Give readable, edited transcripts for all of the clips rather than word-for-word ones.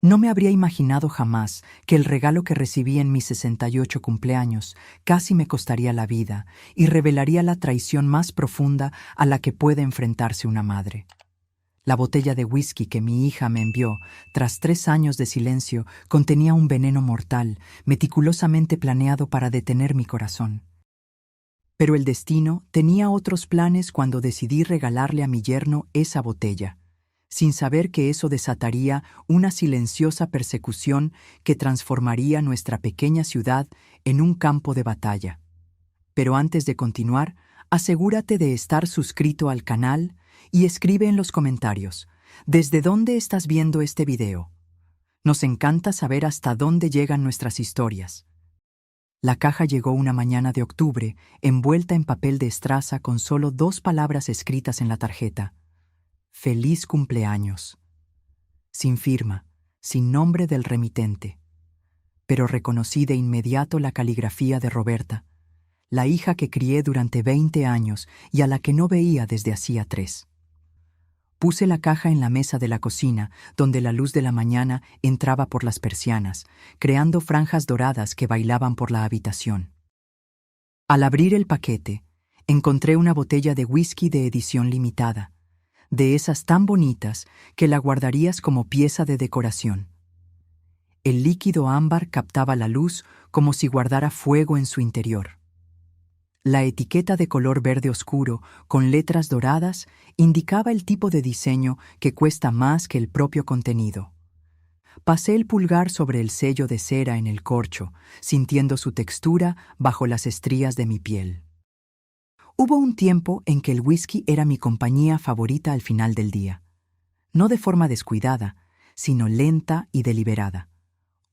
No me habría imaginado jamás que el regalo que recibí en mis 68 cumpleaños casi me costaría la vida y revelaría la traición más profunda a la que puede enfrentarse una madre. La botella de whisky que mi hija me envió, tras 3 años de silencio, contenía un veneno mortal, meticulosamente planeado para detener mi corazón. Pero el destino tenía otros planes cuando decidí regalarle a mi yerno esa botella, sin saber que eso desataría una silenciosa persecución que transformaría nuestra pequeña ciudad en un campo de batalla. Pero antes de continuar, asegúrate de estar suscrito al canal y escribe en los comentarios, ¿desde dónde estás viendo este video? Nos encanta saber hasta dónde llegan nuestras historias. La caja llegó una mañana de octubre, envuelta en papel de estraza con solo 2 palabras escritas en la tarjeta. Feliz cumpleaños. Sin firma, sin nombre del remitente. Pero reconocí de inmediato la caligrafía de Roberta, la hija que crié durante 20 años y a la que no veía desde hacía 3. Puse la caja en la mesa de la cocina, donde la luz de la mañana entraba por las persianas, creando franjas doradas que bailaban por la habitación. Al abrir el paquete, encontré una botella de whisky de edición limitada, de esas tan bonitas que la guardarías como pieza de decoración. El líquido ámbar captaba la luz como si guardara fuego en su interior. La etiqueta de color verde oscuro, con letras doradas, indicaba el tipo de diseño que cuesta más que el propio contenido. Pasé el pulgar sobre el sello de cera en el corcho, sintiendo su textura bajo las estrías de mi piel. Hubo un tiempo en que el whisky era mi compañía favorita al final del día. No de forma descuidada, sino lenta y deliberada.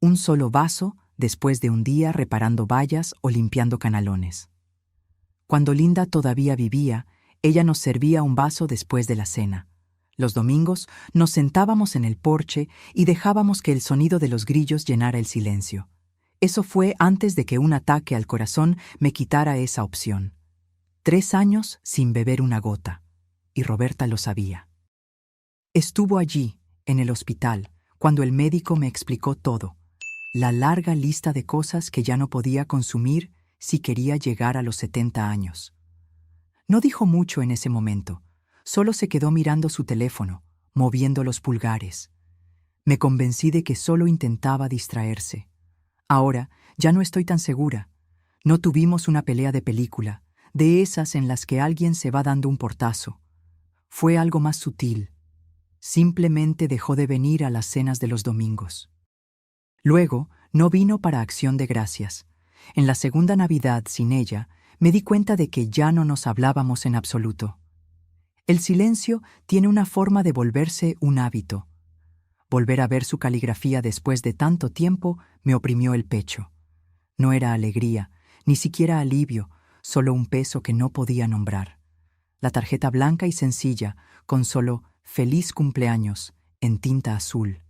Un solo vaso después de un día reparando vallas o limpiando canalones. Cuando Linda todavía vivía, ella nos servía un vaso después de la cena. Los domingos nos sentábamos en el porche y dejábamos que el sonido de los grillos llenara el silencio. Eso fue antes de que un ataque al corazón me quitara esa opción. 3 años sin beber una gota, y Roberta lo sabía. Estuvo allí, en el hospital, cuando el médico me explicó todo, la larga lista de cosas que ya no podía consumir si quería llegar a los 70 años. No dijo mucho en ese momento, solo se quedó mirando su teléfono, moviendo los pulgares. Me convencí de que solo intentaba distraerse. Ahora ya no estoy tan segura. No tuvimos una pelea de película, de esas en las que alguien se va dando un portazo. Fue algo más sutil. Simplemente dejó de venir a las cenas de los domingos. Luego, no vino para Acción de Gracias. En la segunda Navidad sin ella, me di cuenta de que ya no nos hablábamos en absoluto. El silencio tiene una forma de volverse un hábito. Volver a ver su caligrafía después de tanto tiempo me oprimió el pecho. No era alegría, ni siquiera alivio, solo un peso que no podía nombrar. La tarjeta blanca y sencilla, con solo «Feliz cumpleaños» en tinta azul.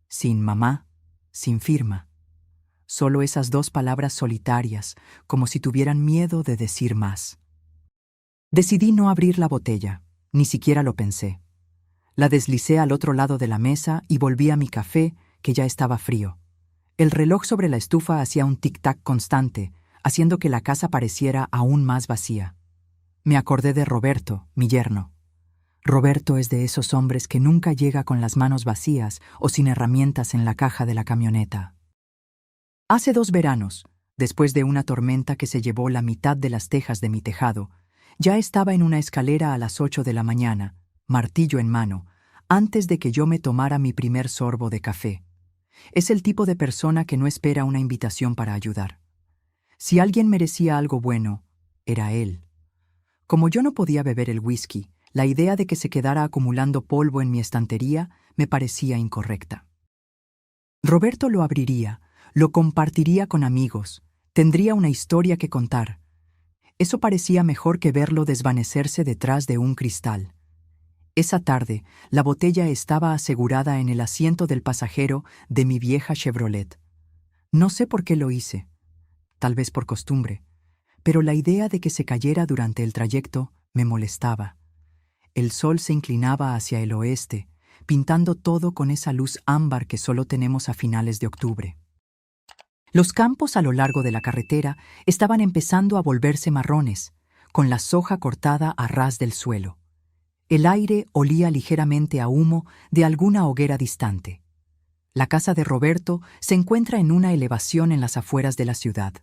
Sin mamá, sin firma. Solo esas 2 palabras solitarias, como si tuvieran miedo de decir más. Decidí no abrir la botella, ni siquiera lo pensé. La deslicé al otro lado de la mesa y volví a mi café, que ya estaba frío. El reloj sobre la estufa hacía un tic-tac constante, haciendo que la casa pareciera aún más vacía. Me acordé de Roberto, mi yerno. Roberto es de esos hombres que nunca llega con las manos vacías o sin herramientas en la caja de la camioneta. Hace 2 veranos, después de una tormenta que se llevó la mitad de las tejas de mi tejado, ya estaba en una escalera a las 8 de la mañana, martillo en mano, antes de que yo me tomara mi primer sorbo de café. Es el tipo de persona que no espera una invitación para ayudar. Si alguien merecía algo bueno, era él. Como yo no podía beber el whisky, la idea de que se quedara acumulando polvo en mi estantería me parecía incorrecta. Roberto lo abriría, lo compartiría con amigos, tendría una historia que contar. Eso parecía mejor que verlo desvanecerse detrás de un cristal. Esa tarde, la botella estaba asegurada en el asiento del pasajero de mi vieja Chevrolet. No sé por qué lo hice, tal vez por costumbre, pero la idea de que se cayera durante el trayecto me molestaba. El sol se inclinaba hacia el oeste, pintando todo con esa luz ámbar que solo tenemos a finales de octubre. Los campos a lo largo de la carretera estaban empezando a volverse marrones, con la soja cortada a ras del suelo. El aire olía ligeramente a humo de alguna hoguera distante. La casa de Roberto se encuentra en una elevación en las afueras de la ciudad,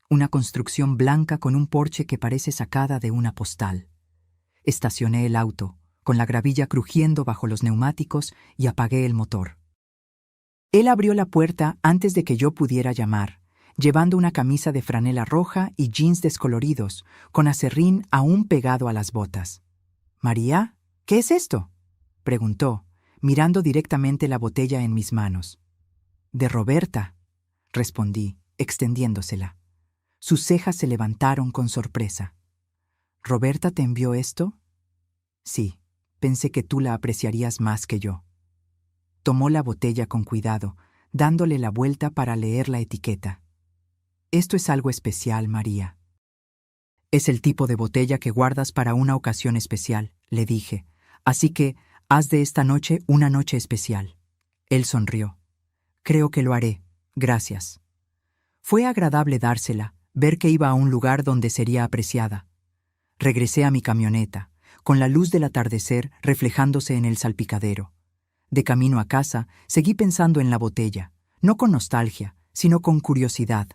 una construcción blanca con un porche que parece sacada de una postal. Estacioné el auto, con la gravilla crujiendo bajo los neumáticos, y apagué el motor. Él abrió la puerta antes de que yo pudiera llamar, llevando una camisa de franela roja y jeans descoloridos, con aserrín aún pegado a las botas. «María, ¿qué es esto?», preguntó, mirando directamente la botella en mis manos. «De Roberta», respondí, extendiéndosela. Sus cejas se levantaron con sorpresa. «¿Roberta te envió esto?». «Sí, pensé que tú la apreciarías más que yo». Tomó la botella con cuidado, dándole la vuelta para leer la etiqueta. «Esto es algo especial, María». «Es el tipo de botella que guardas para una ocasión especial», le dije, «así que haz de esta noche una noche especial». Él sonrió. «Creo que lo haré, gracias». Fue agradable dársela, ver que iba a un lugar donde sería apreciada. Regresé a mi camioneta, con la luz del atardecer reflejándose en el salpicadero. De camino a casa, seguí pensando en la botella, no con nostalgia, sino con curiosidad.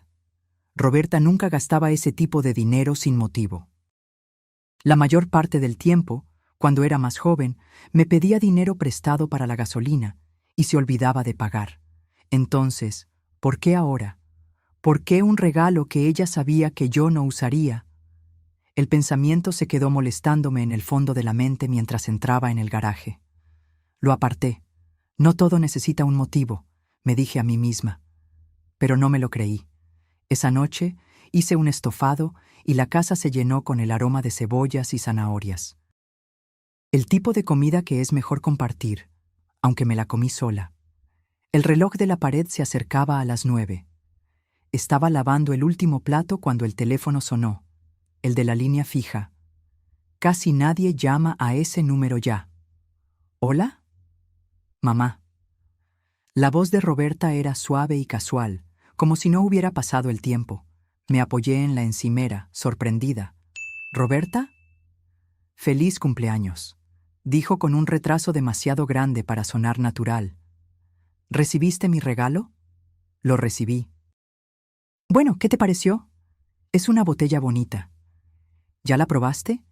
Roberta nunca gastaba ese tipo de dinero sin motivo. La mayor parte del tiempo, cuando era más joven, me pedía dinero prestado para la gasolina y se olvidaba de pagar. Entonces, ¿por qué ahora? ¿Por qué un regalo que ella sabía que yo no usaría? El pensamiento se quedó molestándome en el fondo de la mente mientras entraba en el garaje. Lo aparté. No todo necesita un motivo, me dije a mí misma. Pero no me lo creí. Esa noche hice un estofado y la casa se llenó con el aroma de cebollas y zanahorias. El tipo de comida que es mejor compartir, aunque me la comí sola. El reloj de la pared se acercaba a las 9. Estaba lavando el último plato cuando el teléfono sonó, el de la línea fija. Casi nadie llama a ese número ya. ¿Hola? Mamá. La voz de Roberta era suave y casual, como si no hubiera pasado el tiempo. Me apoyé en la encimera, sorprendida. ¿Roberta? «Feliz cumpleaños», dijo con un retraso demasiado grande para sonar natural. «¿Recibiste mi regalo?» «Lo recibí». «Bueno, ¿qué te pareció?» «Es una botella bonita». «¿Ya la probaste?»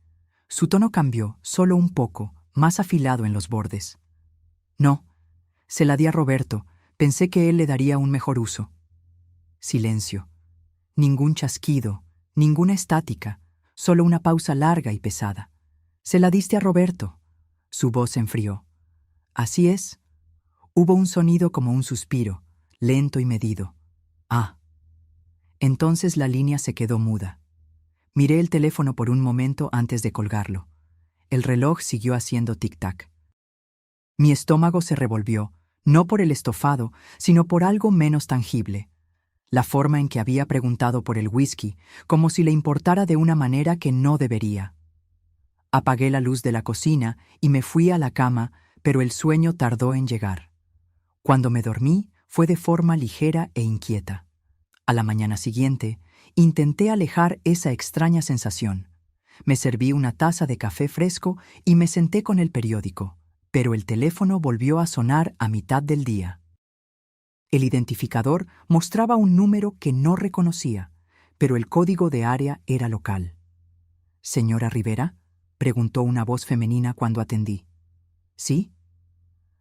Su tono cambió, solo un poco, más afilado en los bordes. «No, se la di a Roberto. Pensé que él le daría un mejor uso». Silencio. Ningún chasquido, ninguna estática, solo una pausa larga y pesada. «¿Se la diste a Roberto?» Su voz se enfrió. «Así es». Hubo un sonido como un suspiro, lento y medido. «Ah». Entonces la línea se quedó muda. Miré el teléfono por un momento antes de colgarlo. El reloj siguió haciendo tic-tac. Mi estómago se revolvió, no por el estofado, sino por algo menos tangible. La forma en que había preguntado por el whisky, como si le importara de una manera que no debería. Apagué la luz de la cocina y me fui a la cama, pero el sueño tardó en llegar. Cuando me dormí, fue de forma ligera e inquieta. A la mañana siguiente, intenté alejar esa extraña sensación. Me serví una taza de café fresco y me senté con el periódico, pero el teléfono volvió a sonar a mitad del día. El identificador mostraba un número que no reconocía, pero el código de área era local. «¿Señora Rivera?», preguntó una voz femenina cuando atendí. «¿Sí?».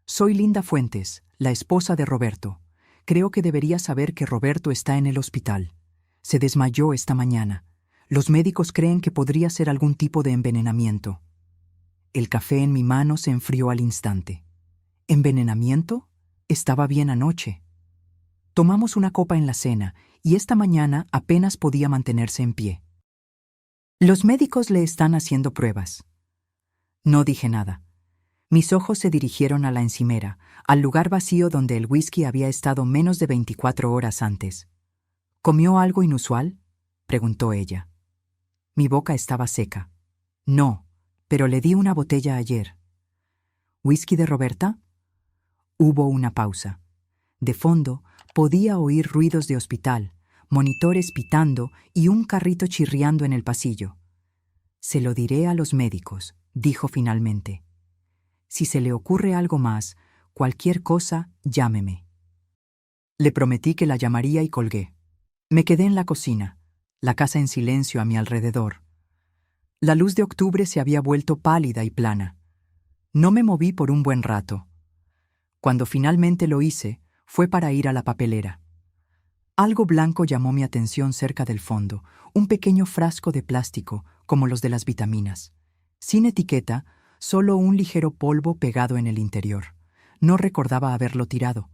«Soy Linda Fuentes, la esposa de Roberto. Creo que debería saber que Roberto está en el hospital. Se desmayó esta mañana. Los médicos creen que podría ser algún tipo de envenenamiento». El café en mi mano se enfrió al instante. ¿Envenenamiento? Estaba bien anoche. Tomamos una copa en la cena y esta mañana apenas podía mantenerse en pie. «Los médicos le están haciendo pruebas». No dije nada. Mis ojos se dirigieron a la encimera, al lugar vacío donde el whisky había estado menos de 24 horas antes. «¿Comió algo inusual?», preguntó ella. Mi boca estaba seca. «No, pero le di una botella ayer». «¿Whisky de Roberta?». Hubo una pausa. De fondo, podía oír ruidos de hospital, monitores pitando y un carrito chirriando en el pasillo. «Se lo diré a los médicos», dijo finalmente. «Si se le ocurre algo más, cualquier cosa, llámeme». Le prometí que la llamaría y colgué. Me quedé en la cocina, la casa en silencio a mi alrededor. La luz de octubre se había vuelto pálida y plana. No me moví por un buen rato. Cuando finalmente lo hice, fue para ir a la papelera. Algo blanco llamó mi atención cerca del fondo, un pequeño frasco de plástico, como los de las vitaminas. Sin etiqueta, solo un ligero polvo pegado en el interior. No recordaba haberlo tirado.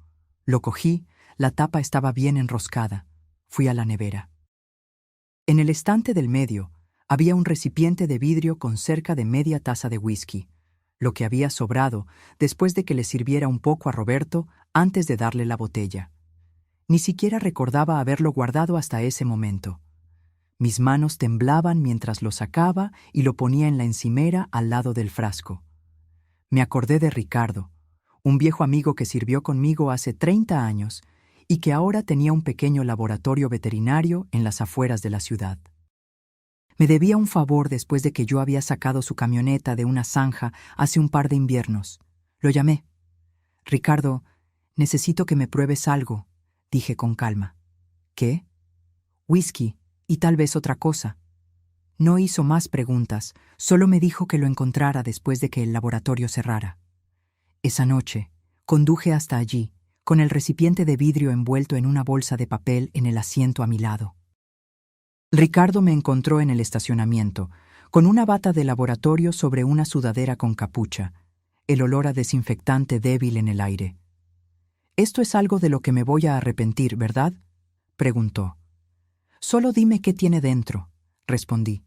Lo cogí, la tapa estaba bien enroscada. Fui a la nevera. En el estante del medio había un recipiente de vidrio con cerca de media taza de whisky, lo que había sobrado después de que le sirviera un poco a Roberto antes de darle la botella. Ni siquiera recordaba haberlo guardado hasta ese momento. Mis manos temblaban mientras lo sacaba y lo ponía en la encimera al lado del frasco. Me acordé de Ricardo, un viejo amigo que sirvió conmigo hace 30 años y que ahora tenía un pequeño laboratorio veterinario en las afueras de la ciudad. Me debía un favor después de que yo había sacado su camioneta de una zanja hace un par de inviernos. Lo llamé. «Ricardo, necesito que me pruebes algo», dije con calma. «¿Qué?» «Whisky, y tal vez otra cosa». No hizo más preguntas, solo me dijo que lo encontrara después de que el laboratorio cerrara. Esa noche, conduje hasta allí, con el recipiente de vidrio envuelto en una bolsa de papel en el asiento a mi lado. Ricardo me encontró en el estacionamiento, con una bata de laboratorio sobre una sudadera con capucha, el olor a desinfectante débil en el aire. «Esto es algo de lo que me voy a arrepentir, ¿verdad?», preguntó. «Solo dime qué tiene dentro», respondí.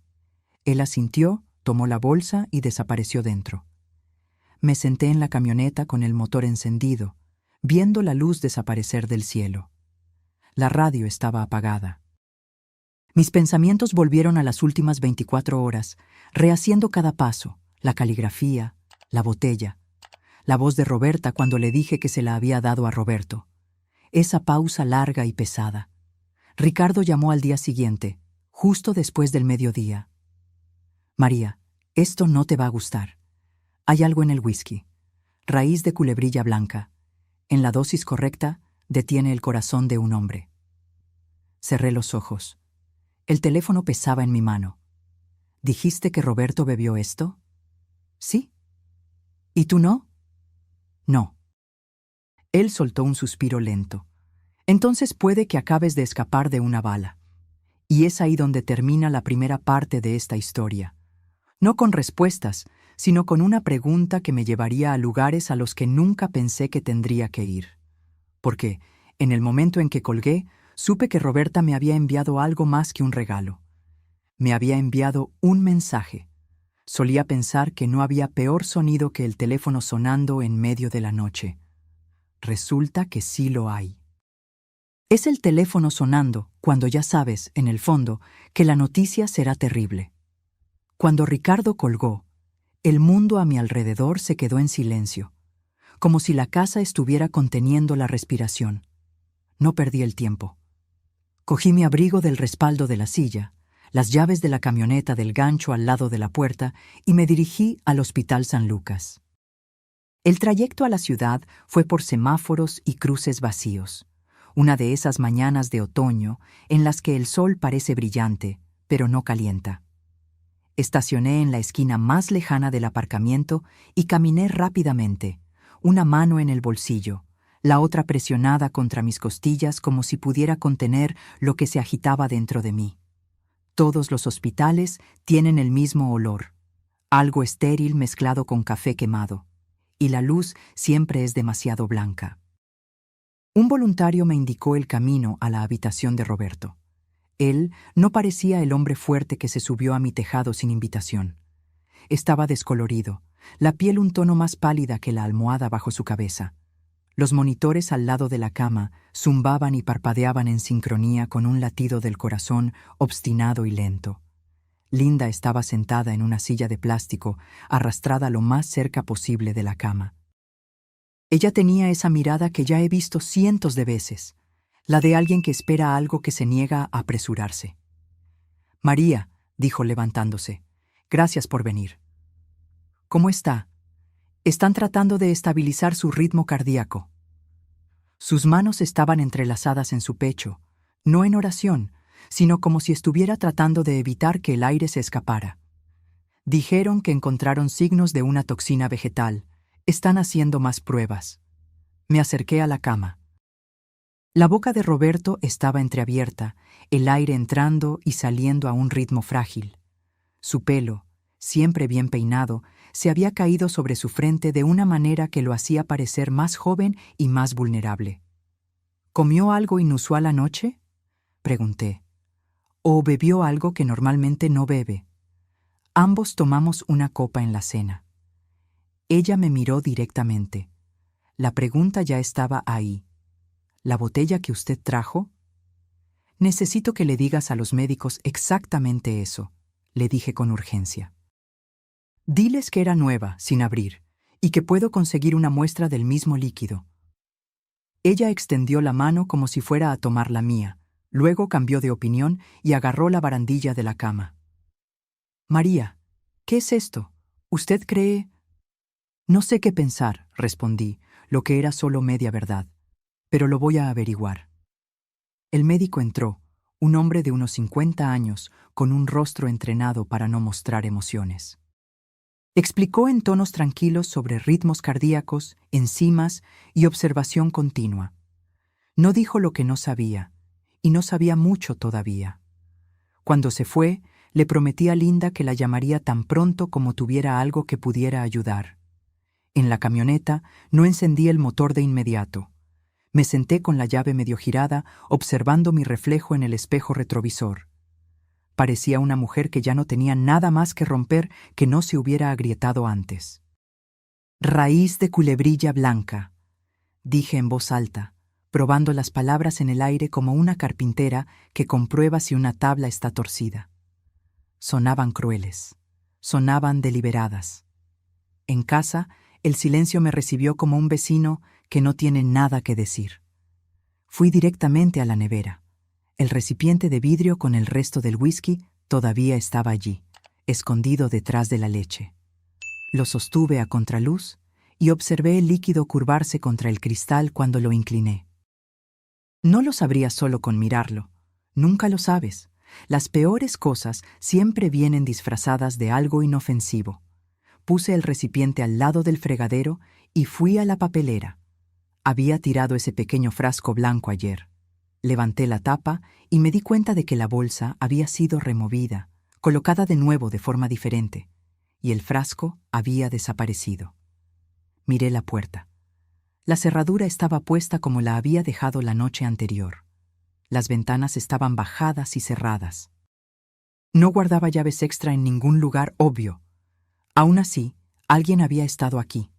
Él asintió, tomó la bolsa y desapareció dentro. Me senté en la camioneta con el motor encendido, viendo la luz desaparecer del cielo. La radio estaba apagada. Mis pensamientos volvieron a las últimas 24 horas, rehaciendo cada paso, la caligrafía, la botella, la voz de Roberta cuando le dije que se la había dado a Roberto. Esa pausa larga y pesada. Ricardo llamó al día siguiente, justo después del mediodía. «María, esto no te va a gustar. Hay algo en el whisky. Raíz de culebrilla blanca. En la dosis correcta, detiene el corazón de un hombre». Cerré los ojos. El teléfono pesaba en mi mano. «¿Dijiste que Roberto bebió esto?» «Sí». «¿Y tú no?» «No». Él soltó un suspiro lento. «Entonces puede que acabes de escapar de una bala». Y es ahí donde termina la primera parte de esta historia. No con respuestas, sino con una pregunta que me llevaría a lugares a los que nunca pensé que tendría que ir. Porque, en el momento en que colgué, supe que Roberta me había enviado algo más que un regalo. Me había enviado un mensaje. Solía pensar que no había peor sonido que el teléfono sonando en medio de la noche. Resulta que sí lo hay. Es el teléfono sonando cuando ya sabes, en el fondo, que la noticia será terrible. Cuando Ricardo colgó, el mundo a mi alrededor se quedó en silencio, como si la casa estuviera conteniendo la respiración. No perdí el tiempo. Cogí mi abrigo del respaldo de la silla, las llaves de la camioneta del gancho al lado de la puerta y me dirigí al Hospital San Lucas. El trayecto a la ciudad fue por semáforos y cruces vacíos. Una de esas mañanas de otoño en las que el sol parece brillante, pero no calienta. Estacioné en la esquina más lejana del aparcamiento y caminé rápidamente, una mano en el bolsillo, la otra presionada contra mis costillas como si pudiera contener lo que se agitaba dentro de mí. Todos los hospitales tienen el mismo olor, algo estéril mezclado con café quemado, y la luz siempre es demasiado blanca. Un voluntario me indicó el camino a la habitación de Roberto. Él no parecía el hombre fuerte que se subió a mi tejado sin invitación. Estaba descolorido, la piel un tono más pálida que la almohada bajo su cabeza. Los monitores al lado de la cama zumbaban y parpadeaban en sincronía con un latido del corazón obstinado y lento. Linda estaba sentada en una silla de plástico, arrastrada lo más cerca posible de la cama. Ella tenía esa mirada que ya he visto cientos de veces, la de alguien que espera algo que se niega a apresurarse. María, dijo levantándose, gracias por venir. ¿Cómo está? Están tratando de estabilizar su ritmo cardíaco. Sus manos estaban entrelazadas en su pecho, no en oración, sino como si estuviera tratando de evitar que el aire se escapara. Dijeron que encontraron signos de una toxina vegetal. Están haciendo más pruebas. Me acerqué a la cama. La boca de Roberto estaba entreabierta, el aire entrando y saliendo a un ritmo frágil. Su pelo, siempre bien peinado, se había caído sobre su frente de una manera que lo hacía parecer más joven y más vulnerable. ¿Comió algo inusual anoche?, pregunté. ¿O bebió algo que normalmente no bebe? Ambos tomamos una copa en la cena. Ella me miró directamente. La pregunta ya estaba ahí. ¿La botella que usted trajo? Necesito que le digas a los médicos exactamente eso, le dije con urgencia. Diles que era nueva, sin abrir, y que puedo conseguir una muestra del mismo líquido. Ella extendió la mano como si fuera a tomar la mía, luego cambió de opinión y agarró la barandilla de la cama. María, ¿qué es esto? ¿Usted cree? No sé qué pensar, respondí, lo que era solo media verdad, pero lo voy a averiguar. El médico entró, un hombre de unos 50 años, con un rostro entrenado para no mostrar emociones. Explicó en tonos tranquilos sobre ritmos cardíacos, enzimas y observación continua. No dijo lo que no sabía, y no sabía mucho todavía. Cuando se fue, le prometí a Linda que la llamaría tan pronto como tuviera algo que pudiera ayudar. En la camioneta no encendí el motor de inmediato. Me senté con la llave medio girada, observando mi reflejo en el espejo retrovisor. Parecía una mujer que ya no tenía nada más que romper que no se hubiera agrietado antes. Raíz de culebrilla blanca, dije en voz alta, probando las palabras en el aire como una carpintera que comprueba si una tabla está torcida. Sonaban crueles, sonaban deliberadas. En casa, el silencio me recibió como un vecino que no tiene nada que decir. Fui directamente a la nevera. El recipiente de vidrio con el resto del whisky todavía estaba allí, escondido detrás de la leche. Lo sostuve a contraluz y observé el líquido curvarse contra el cristal cuando lo incliné. No lo sabría solo con mirarlo. Nunca lo sabes. Las peores cosas siempre vienen disfrazadas de algo inofensivo. Puse el recipiente al lado del fregadero y fui a la papelera. Había tirado ese pequeño frasco blanco ayer. Levanté la tapa y me di cuenta de que la bolsa había sido removida, colocada de nuevo de forma diferente, y el frasco había desaparecido. Miré la puerta. La cerradura estaba puesta como la había dejado la noche anterior. Las ventanas estaban bajadas y cerradas. No guardaba llaves extra en ningún lugar obvio. Aún así, alguien había estado aquí.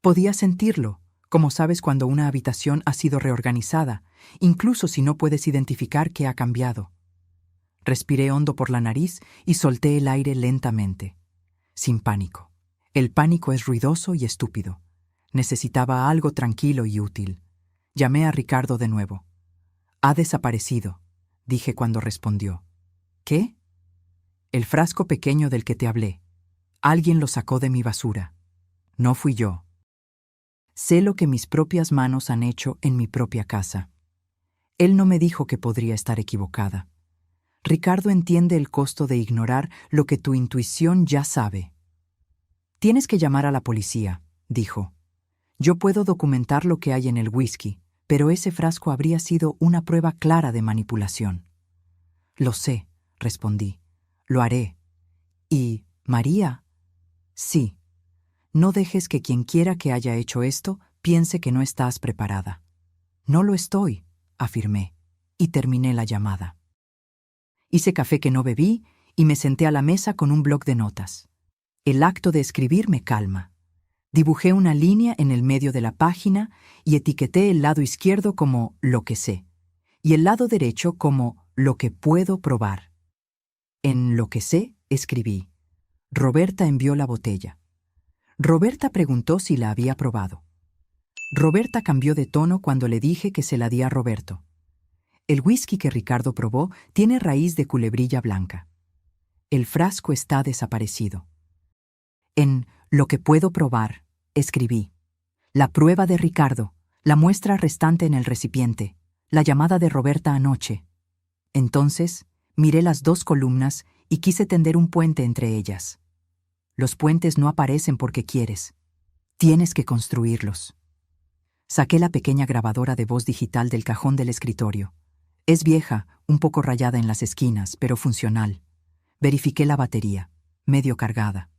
Podía sentirlo, como sabes cuando una habitación ha sido reorganizada, incluso si no puedes identificar qué ha cambiado. Respiré hondo por la nariz y solté el aire lentamente, sin pánico. El pánico es ruidoso y estúpido. Necesitaba algo tranquilo y útil. Llamé a Ricardo de nuevo. «Ha desaparecido», dije cuando respondió. «¿Qué?» «El frasco pequeño del que te hablé. Alguien lo sacó de mi basura. No fui yo. Sé lo que mis propias manos han hecho en mi propia casa. Él no me dijo que podría estar equivocada. Ricardo entiende el costo de ignorar lo que tu intuición ya sabe. Tienes que llamar a la policía», dijo. «Yo puedo documentar lo que hay en el whisky, pero ese frasco habría sido una prueba clara de manipulación». «Lo sé», respondí. «Lo haré». «¿Y María?» «Sí. No dejes que quien quiera que haya hecho esto piense que no estás preparada». «No lo estoy», afirmé, y terminé la llamada. Hice café que no bebí y me senté a la mesa con un bloc de notas. El acto de escribir me calma. Dibujé una línea en el medio de la página y etiqueté el lado izquierdo como «lo que sé» y el lado derecho como «lo que puedo probar». En «lo que sé» escribí: «Roberta envió la botella». Roberta preguntó si la había probado. Roberta cambió de tono cuando le dije que se la di a Roberto. El whisky que Ricardo probó tiene raíz de culebrilla blanca. El frasco está desaparecido. En Lo que puedo probar, escribí. La prueba de Ricardo, la muestra restante en el recipiente, la llamada de Roberta anoche. Entonces, miré las dos columnas y quise tender un puente entre ellas. Los puentes no aparecen porque quieres. Tienes que construirlos. Saqué la pequeña grabadora de voz digital del cajón del escritorio. Es vieja, un poco rayada en las esquinas, pero funcional. Verifiqué la batería, medio cargada.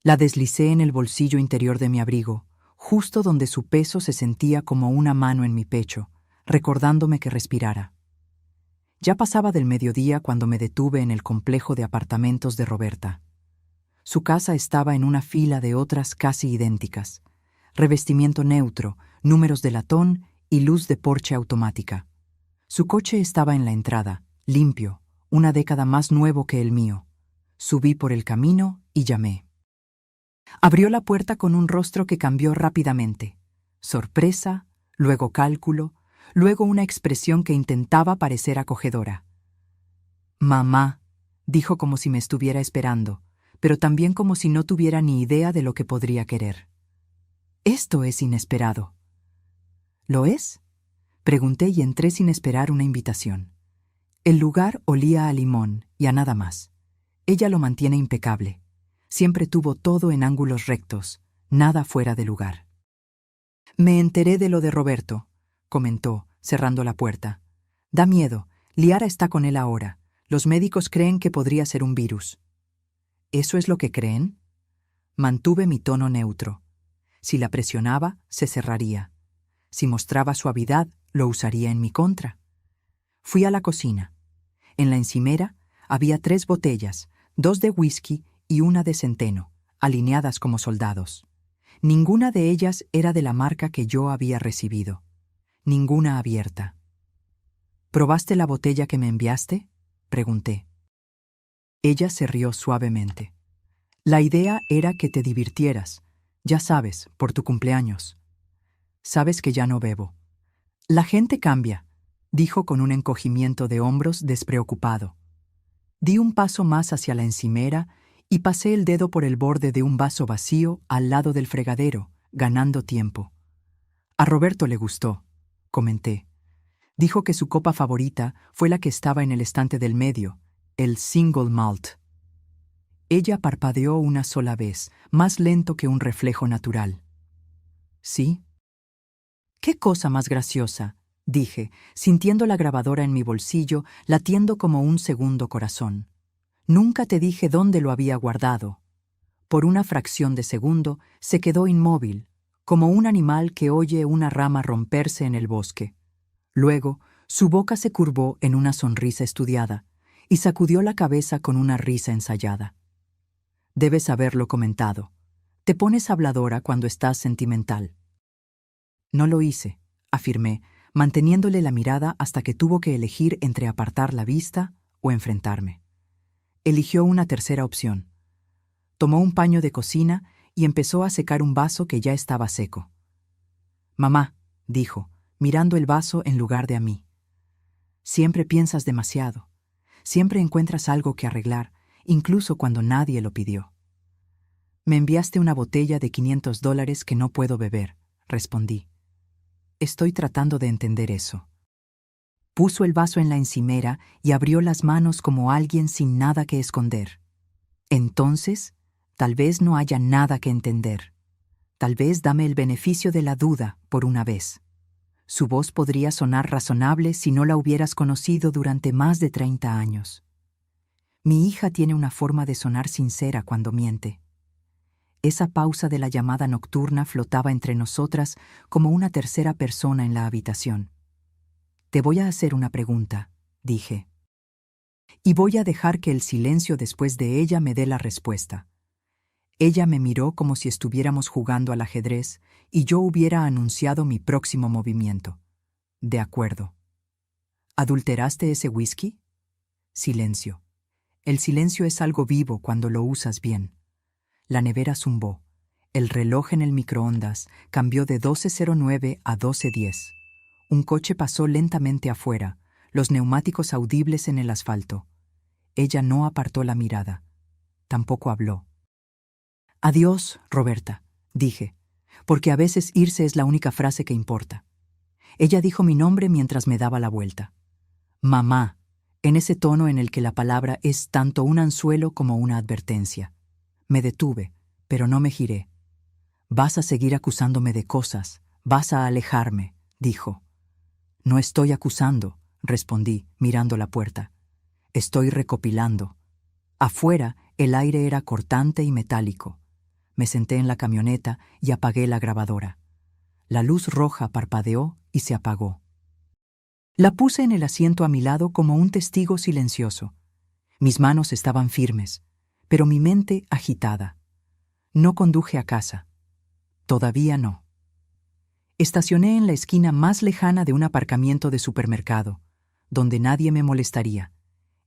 La deslicé en el bolsillo interior de mi abrigo, justo donde su peso se sentía como una mano en mi pecho, recordándome que respirara. Ya pasaba del mediodía cuando me detuve en el complejo de apartamentos de Roberta. Su casa estaba en una fila de otras casi idénticas. Revestimiento neutro, números de latón y luz de porche automática. Su coche estaba en la entrada, limpio, una década más nuevo que el mío. Subí por el camino y llamé. Abrió la puerta con un rostro que cambió rápidamente. Sorpresa, luego cálculo, luego una expresión que intentaba parecer acogedora. «Mamá», dijo como si me estuviera esperando, pero también como si no tuviera ni idea de lo que podría querer. «Esto es inesperado». «¿Lo es?», pregunté y entré sin esperar una invitación. El lugar olía a limón y a nada más. Ella lo mantiene impecable. Siempre tuvo todo en ángulos rectos, nada fuera de lugar. «Me enteré de lo de Roberto», comentó, cerrando la puerta. «Da miedo. Liara está con él ahora. Los médicos creen que podría ser un virus». «¿Eso es lo que creen?». Mantuve mi tono neutro. Si la presionaba, se cerraría. Si mostraba suavidad, lo usaría en mi contra. Fui a la cocina. En la encimera había 3 botellas, 2 de whisky y una de centeno, alineadas como soldados. Ninguna de ellas era de la marca que yo había recibido. Ninguna abierta. «¿Probaste la botella que me enviaste?», pregunté. Ella se rió suavemente. «La idea era que te divirtieras, ya sabes, por tu cumpleaños. Sabes que ya no bebo». «La gente cambia», dijo con un encogimiento de hombros despreocupado. Di un paso más hacia la encimera y pasé el dedo por el borde de un vaso vacío al lado del fregadero, ganando tiempo. «A Roberto le gustó», comenté. Dijo que su copa favorita fue la que estaba en el estante del medio, el single malt. Ella parpadeó una sola vez, más lento que un reflejo natural. «¿Sí?». «¡Qué cosa más graciosa!», dije, sintiendo la grabadora en mi bolsillo, latiendo como un segundo corazón. «Nunca te dije dónde lo había guardado». Por una fracción de segundo se quedó inmóvil, como un animal que oye una rama romperse en el bosque. Luego, su boca se curvó en una sonrisa estudiada y sacudió la cabeza con una risa ensayada. «Debes haberlo comentado. Te pones habladora cuando estás sentimental». «No lo hice», afirmé, manteniéndole la mirada hasta que tuvo que elegir entre apartar la vista o enfrentarme. Eligió una tercera opción. Tomó un paño de cocina y empezó a secar un vaso que ya estaba seco. «Mamá», dijo, mirando el vaso en lugar de a mí. «Siempre piensas demasiado. Siempre encuentras algo que arreglar, incluso cuando nadie lo pidió». «Me enviaste una botella de $500 que no puedo beber», respondí. «Estoy tratando de entender eso». Puso el vaso en la encimera y abrió las manos como alguien sin nada que esconder. «Entonces, tal vez no haya nada que entender. Tal vez dame el beneficio de la duda por una vez». Su voz podría sonar razonable si no la hubieras conocido durante más de 30 años. Mi hija tiene una forma de sonar sincera cuando miente. Esa pausa de la llamada nocturna flotaba entre nosotras como una tercera persona en la habitación. «Te voy a hacer una pregunta», dije. «Y voy a dejar que el silencio después de ella me dé la respuesta». Ella me miró como si estuviéramos jugando al ajedrez y yo hubiera anunciado mi próximo movimiento. «De acuerdo». «¿Adulteraste ese whisky?». Silencio. El silencio es algo vivo cuando lo usas bien. La nevera zumbó. El reloj en el microondas cambió de 12:09 a 12:10. Un coche pasó lentamente afuera, los neumáticos audibles en el asfalto. Ella no apartó la mirada. Tampoco habló. «Adiós, Roberta», dije, porque a veces irse es la única frase que importa. Ella dijo mi nombre mientras me daba la vuelta. «Mamá», en ese tono en el que la palabra es tanto un anzuelo como una advertencia. Me detuve, pero no me giré. «Vas a seguir acusándome de cosas, vas a alejarme», dijo. «No estoy acusando», respondí, mirando la puerta. «Estoy recopilando». Afuera, el aire era cortante y metálico. Me senté en la camioneta y apagué la grabadora. La luz roja parpadeó y se apagó. La puse en el asiento a mi lado como un testigo silencioso. Mis manos estaban firmes, pero mi mente agitada. No conduje a casa. Todavía no. Estacioné en la esquina más lejana de un aparcamiento de supermercado, donde nadie me molestaría,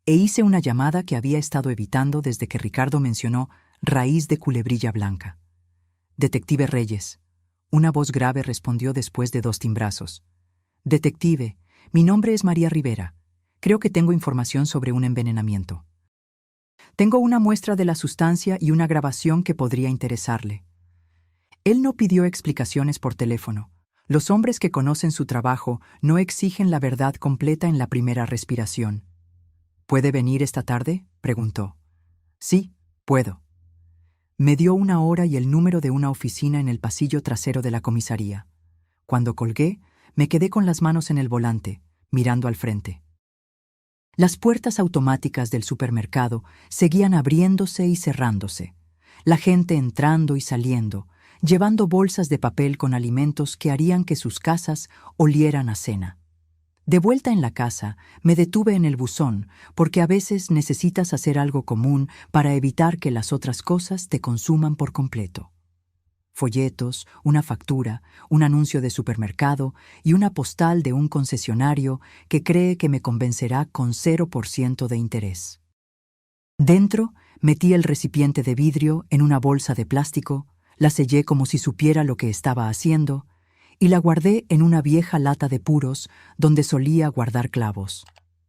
e hice una llamada que había estado evitando desde que Ricardo mencionó raíz de culebrilla blanca. «Detective Reyes». Una voz grave respondió después de 2 timbrazos. «Detective, mi nombre es María Rivera. Creo que tengo información sobre un envenenamiento. Tengo una muestra de la sustancia y una grabación que podría interesarle». Él no pidió explicaciones por teléfono. Los hombres que conocen su trabajo no exigen la verdad completa en la primera respiración. «¿Puede venir esta tarde?», preguntó. «Sí, puedo». Me dio 1 hora y el número de una oficina en el pasillo trasero de la comisaría. Cuando colgué, me quedé con las manos en el volante, mirando al frente. Las puertas automáticas del supermercado seguían abriéndose y cerrándose. La gente entrando y saliendo, llevando bolsas de papel con alimentos que harían que sus casas olieran a cena. De vuelta en la casa, me detuve en el buzón, porque a veces necesitas hacer algo común para evitar que las otras cosas te consuman por completo. Folletos, una factura, un anuncio de supermercado y una postal de un concesionario que cree que me convencerá con 0% de interés. Dentro, metí el recipiente de vidrio en una bolsa de plástico, la sellé como si supiera lo que estaba haciendo y la guardé en una vieja lata de puros donde solía guardar clavos.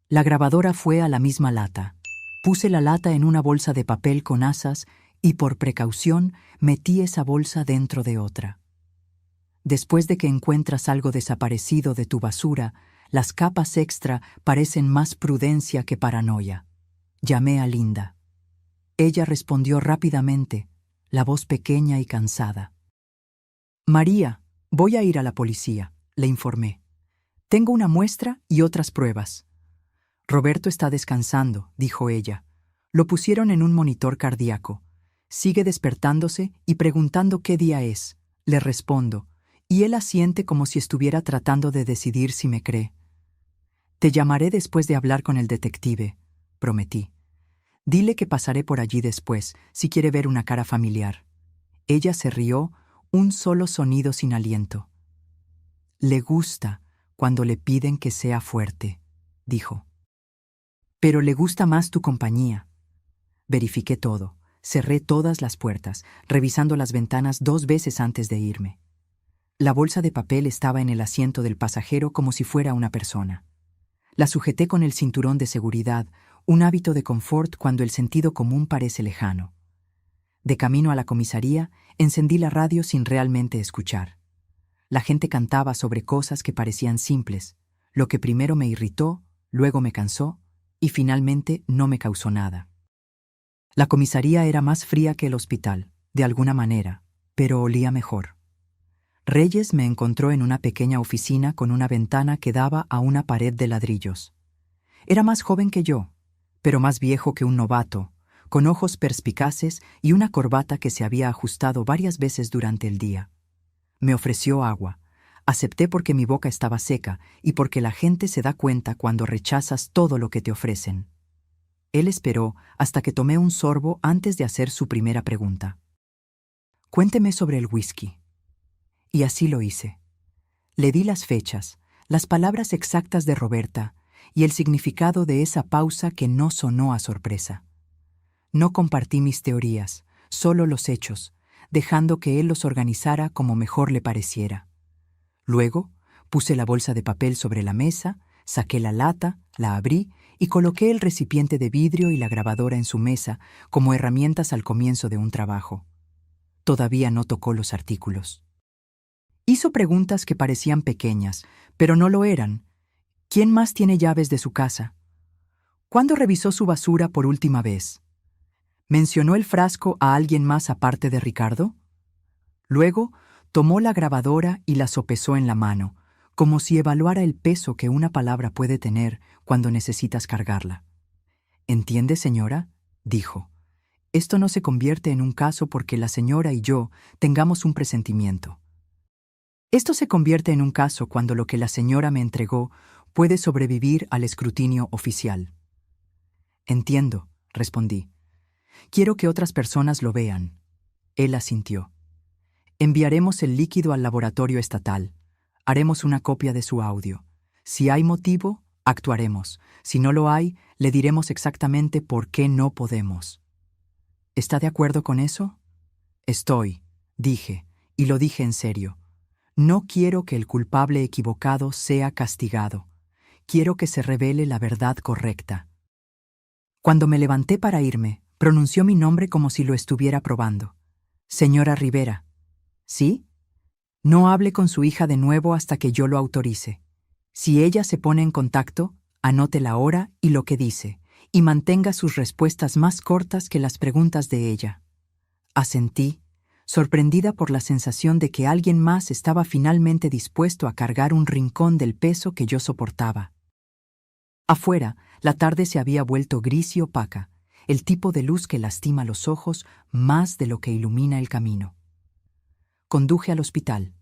La grabadora fue a la misma lata. Puse la lata en una bolsa de papel con asas y por precaución metí esa bolsa dentro de otra. Después de que encuentras algo desaparecido de tu basura, las capas extra parecen más prudencia que paranoia. Llamé a Linda. Ella respondió rápidamente, la voz pequeña y cansada. «María, voy a ir a la policía», le informé. «Tengo una muestra y otras pruebas». «Roberto está descansando», dijo ella. «Lo pusieron en un monitor cardíaco. Sigue despertándose y preguntando qué día es», le respondo, y él asiente como si estuviera tratando de decidir si me cree. «Te llamaré después de hablar con el detective», prometí. «Dile que pasaré por allí después, si quiere ver una cara familiar». Ella se rió, un solo sonido sin aliento. «Le gusta cuando le piden que sea fuerte», dijo. «Pero le gusta más tu compañía». Verifiqué todo. Cerré todas las puertas, revisando las ventanas 2 veces antes de irme. La bolsa de papel estaba en el asiento del pasajero como si fuera una persona. La sujeté con el cinturón de seguridad, un hábito de confort cuando el sentido común parece lejano. De camino a la comisaría, encendí la radio sin realmente escuchar. La gente cantaba sobre cosas que parecían simples, lo que primero me irritó, luego me cansó y finalmente no me causó nada. La comisaría era más fría que el hospital, de alguna manera, pero olía mejor. Reyes me encontró en una pequeña oficina con una ventana que daba a una pared de ladrillos. Era más joven que yo, pero más viejo que un novato, con ojos perspicaces y una corbata que se había ajustado varias veces durante el día. Me ofreció agua. Acepté porque mi boca estaba seca y porque la gente se da cuenta cuando rechazas todo lo que te ofrecen. Él esperó hasta que tomé un sorbo antes de hacer su primera pregunta. «Cuénteme sobre el whisky». Y así lo hice. Le di las fechas, las palabras exactas de Roberta y el significado de esa pausa que no sonó a sorpresa. No compartí mis teorías, solo los hechos, dejando que él los organizara como mejor le pareciera. Luego, puse la bolsa de papel sobre la mesa, saqué la lata, la abrí y coloqué el recipiente de vidrio y la grabadora en su mesa como herramientas al comienzo de un trabajo. Todavía no tocó los artículos. Hizo preguntas que parecían pequeñas, pero no lo eran. ¿Quién más tiene llaves de su casa? ¿Cuándo revisó su basura por última vez? ¿Mencionó el frasco a alguien más aparte de Ricardo? Luego, tomó la grabadora y la sopesó en la mano, como si evaluara el peso que una palabra puede tener cuando necesitas cargarla. «¿Entiende, señora?», dijo. «Esto no se convierte en un caso porque la señora y yo tengamos un presentimiento. Esto se convierte en un caso cuando lo que la señora me entregó puede sobrevivir al escrutinio oficial». «Entiendo», respondí. «Quiero que otras personas lo vean». Él asintió. «Enviaremos el líquido al laboratorio estatal. Haremos una copia de su audio. Si hay motivo, actuaremos. Si no lo hay, le diremos exactamente por qué no podemos». «¿Está de acuerdo con eso?» «Estoy», dije, y lo dije en serio. «No quiero que el culpable equivocado sea castigado. Quiero que se revele la verdad correcta». Cuando me levanté para irme, pronunció mi nombre como si lo estuviera probando. «Señora Rivera». «¿Sí?» «No hable con su hija de nuevo hasta que yo lo autorice. Si ella se pone en contacto, anote la hora y lo que dice, y mantenga sus respuestas más cortas que las preguntas de ella». Asentí, sorprendida por la sensación de que alguien más estaba finalmente dispuesto a cargar un rincón del peso que yo soportaba. Afuera, la tarde se había vuelto gris y opaca, el tipo de luz que lastima los ojos más de lo que ilumina el camino. Conduje al hospital.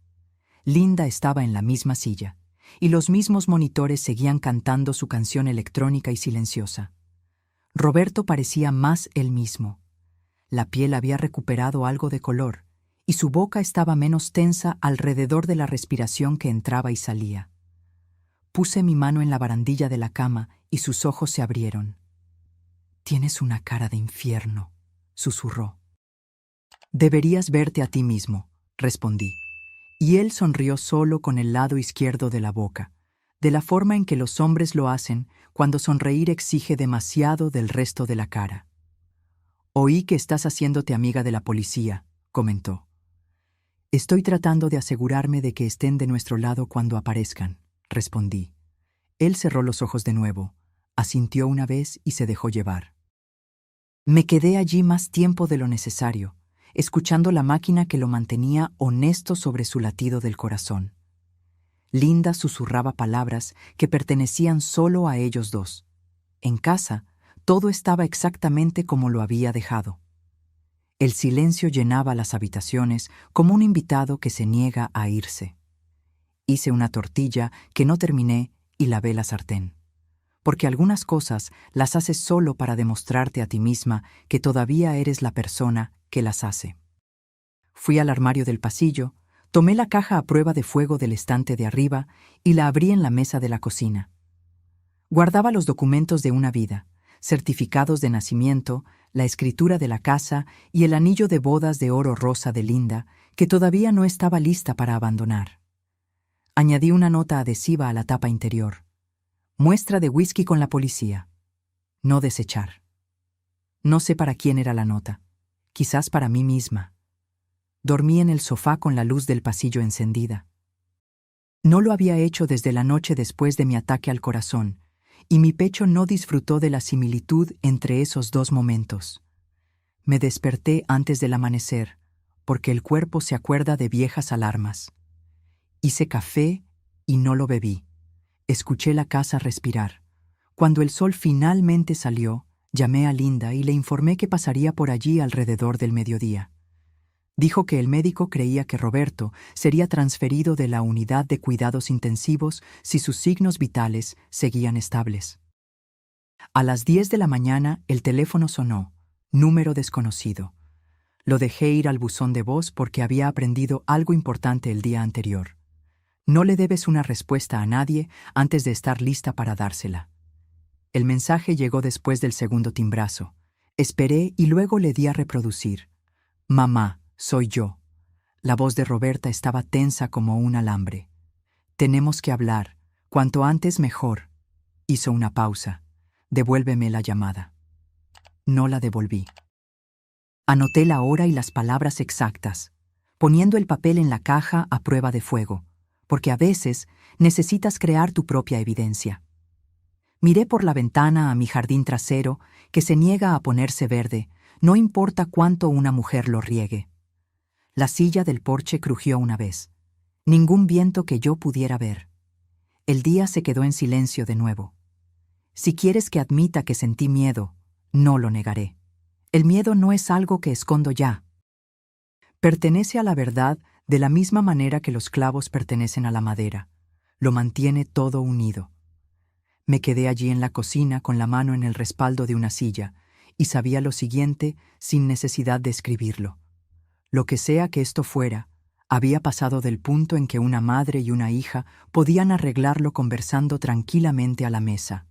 Linda estaba en la misma silla, y los mismos monitores seguían cantando su canción electrónica y silenciosa. Roberto parecía más él mismo. La piel había recuperado algo de color, y su boca estaba menos tensa alrededor de la respiración que entraba y salía. Puse mi mano en la barandilla de la cama y sus ojos se abrieron. «Tienes una cara de infierno», susurró. «Deberías verte a ti mismo», respondí, y él sonrió solo con el lado izquierdo de la boca, de la forma en que los hombres lo hacen cuando sonreír exige demasiado del resto de la cara. «Oí que estás haciéndote amiga de la policía», comentó. «Estoy tratando de asegurarme de que estén de nuestro lado cuando aparezcan», respondí. Él cerró los ojos de nuevo, asintió una vez y se dejó llevar. Me quedé allí más tiempo de lo necesario, escuchando la máquina que lo mantenía honesto sobre su latido del corazón. Linda susurraba palabras que pertenecían solo a ellos dos. En casa, todo estaba exactamente como lo había dejado. El silencio llenaba las habitaciones como un invitado que se niega a irse. Hice una tortilla que no terminé y lavé la sartén. Porque algunas cosas las haces solo para demostrarte a ti misma que todavía eres la persona que las hace. Fui al armario del pasillo, tomé la caja a prueba de fuego del estante de arriba y la abrí en la mesa de la cocina. Guardaba los documentos de una vida, certificados de nacimiento, la escritura de la casa y el anillo de bodas de oro rosa de Linda, que todavía no estaba lista para abandonar. Añadí una nota adhesiva a la tapa interior. Muestra de whisky con la policía. No desechar. No sé para quién era la nota. Quizás para mí misma. Dormí en el sofá con la luz del pasillo encendida. No lo había hecho desde la noche después de mi ataque al corazón, y mi pecho no disfrutó de la similitud entre esos dos momentos. Me desperté antes del amanecer, porque el cuerpo se acuerda de viejas alarmas. Hice café y no lo bebí. Escuché la casa respirar. Cuando el sol finalmente salió, llamé a Linda y le informé que pasaría por allí alrededor del mediodía. Dijo que el médico creía que Roberto sería transferido de la unidad de cuidados intensivos si sus signos vitales seguían estables. A las 10 de la mañana el teléfono sonó, número desconocido. Lo dejé ir al buzón de voz porque había aprendido algo importante el día anterior. No le debes una respuesta a nadie antes de estar lista para dársela. El mensaje llegó después del segundo timbrazo. Esperé y luego le di a reproducir. «Mamá, Soy yo. La voz de Roberta estaba tensa como un alambre. Tenemos que hablar. Cuanto antes mejor. Hizo una pausa. Devuélveme la llamada. No la devolví. Anoté la hora y las palabras exactas, poniendo el papel en la caja a prueba de fuego, porque a veces necesitas crear tu propia evidencia. Miré por la ventana a mi jardín trasero, que se niega a ponerse verde, no importa cuánto una mujer lo riegue. La silla del porche crujió una vez. Ningún viento que yo pudiera ver. El día se quedó en silencio de nuevo. Si quieres que admita que sentí miedo, no lo negaré. El miedo no es algo que escondo ya. Pertenece a la verdad de la misma manera que los clavos pertenecen a la madera. Lo mantiene todo unido. Me quedé allí en la cocina con la mano en el respaldo de una silla y sabía lo siguiente sin necesidad de escribirlo. Lo que sea que esto fuera, había pasado del punto en que una madre y una hija podían arreglarlo conversando tranquilamente a la mesa.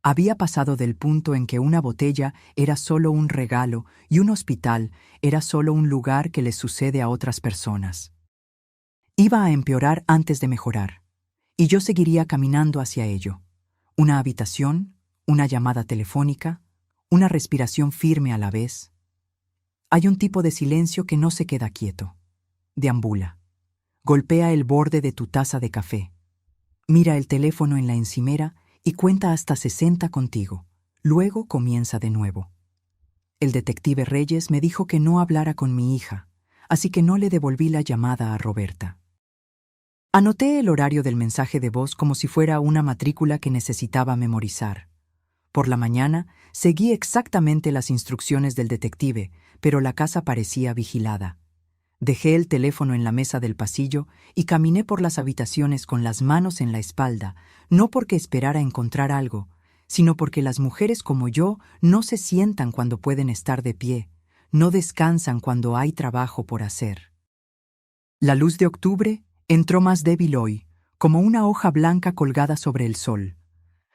Había pasado del punto en que una botella era solo un regalo y un hospital era solo un lugar que les sucede a otras personas. Iba a empeorar antes de mejorar, y yo seguiría caminando hacia ello. Una habitación, una llamada telefónica, una respiración firme a la vez. Hay un tipo de silencio que no se queda quieto. Deambula. Golpea el borde de tu taza de café. Mira el teléfono en la encimera y cuenta hasta 60 contigo. Luego comienza de nuevo. El detective Reyes me dijo que no hablara con mi hija, así que no le devolví la llamada a Roberta. Anoté el horario del mensaje de voz como si fuera una matrícula que necesitaba memorizar. Por la mañana seguí exactamente las instrucciones del detective, pero la casa parecía vigilada. Dejé el teléfono en la mesa del pasillo y caminé por las habitaciones con las manos en la espalda, no porque esperara encontrar algo, sino porque las mujeres como yo no se sientan cuando pueden estar de pie, no descansan cuando hay trabajo por hacer. La luz de octubre entró más débil hoy, como una hoja blanca colgada sobre el sol.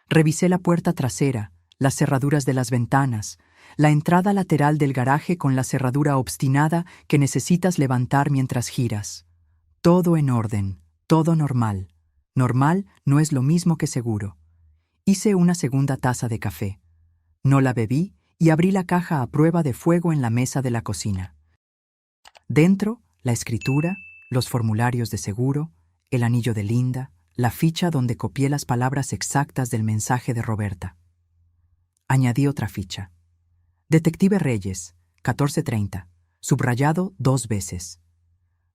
Revisé la puerta trasera, las cerraduras de las ventanas, la entrada lateral del garaje con la cerradura obstinada que necesitas levantar mientras giras. Todo en orden, todo normal. Normal no es lo mismo que seguro. Hice una segunda taza de café. No la bebí y abrí la caja a prueba de fuego en la mesa de la cocina. Dentro, la escritura, los formularios de seguro, el anillo de Linda, la ficha donde copié las palabras exactas del mensaje de Roberta. Añadí otra ficha. Detective Reyes, 14:30, subrayado 2 veces.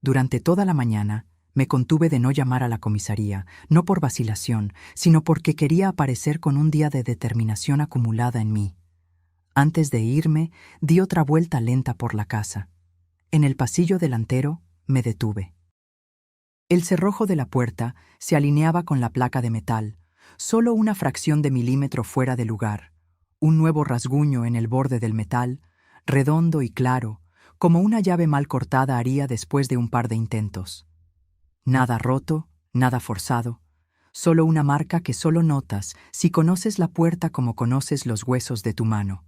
Durante toda la mañana me contuve de no llamar a la comisaría, no por vacilación, sino porque quería aparecer con un día de determinación acumulada en mí. Antes de irme, di otra vuelta lenta por la casa. En el pasillo delantero me detuve. El cerrojo de la puerta se alineaba con la placa de metal, solo una fracción de milímetro fuera de lugar. Un nuevo rasguño en el borde del metal, redondo y claro, como una llave mal cortada haría después de un par de intentos. Nada roto, nada forzado, solo una marca que solo notas si conoces la puerta como conoces los huesos de tu mano.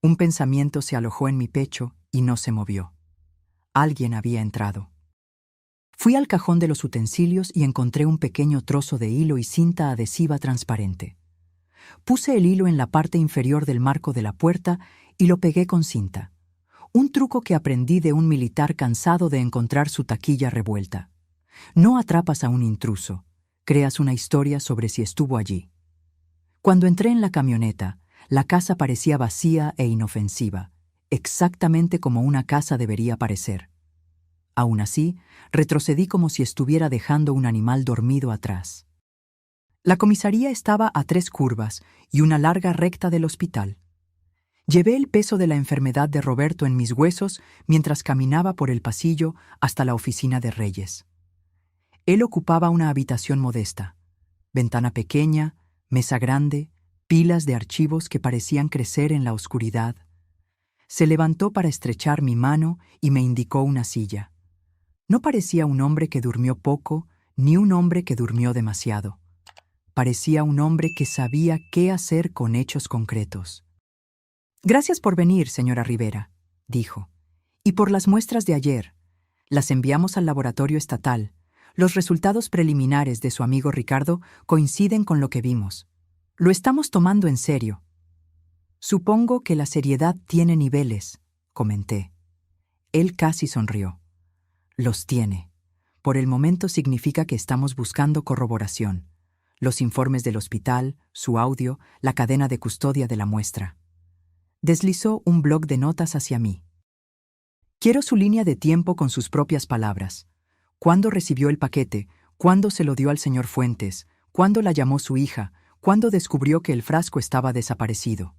Un pensamiento se alojó en mi pecho y no se movió. Alguien había entrado. Fui al cajón de los utensilios y encontré un pequeño trozo de hilo y cinta adhesiva transparente. Puse el hilo en la parte inferior del marco de la puerta y lo pegué con cinta. Un truco que aprendí de un militar cansado de encontrar su taquilla revuelta. No atrapas a un intruso, creas una historia sobre si estuvo allí. Cuando entré en la camioneta, la casa parecía vacía e inofensiva, exactamente como una casa debería parecer. Aún así, retrocedí como si estuviera dejando un animal dormido atrás. La comisaría estaba a 3 curvas y una larga recta del hospital. Llevé el peso de la enfermedad de Roberto en mis huesos mientras caminaba por el pasillo hasta la oficina de Reyes. Él ocupaba una habitación modesta, ventana pequeña, mesa grande, pilas de archivos que parecían crecer en la oscuridad. Se levantó para estrechar mi mano y me indicó una silla. No parecía un hombre que durmió poco, ni un hombre que durmió demasiado. Parecía un hombre que sabía qué hacer con hechos concretos. «Gracias por venir, señora Rivera», dijo, Y por las muestras de ayer, las enviamos al laboratorio estatal. Los resultados preliminares de su amigo Ricardo coinciden con lo que vimos. Lo estamos tomando en serio. Supongo que la seriedad tiene niveles, comenté. Él casi sonrió. Los tiene. Por el momento significa que estamos buscando corroboración. Los informes del hospital, su audio, la cadena de custodia de la muestra. Deslizó un bloc de notas hacia mí. Quiero su línea de tiempo con sus propias palabras. ¿Cuándo recibió el paquete? ¿Cuándo se lo dio al señor Fuentes? ¿Cuándo la llamó su hija? ¿Cuándo descubrió que el frasco estaba desaparecido?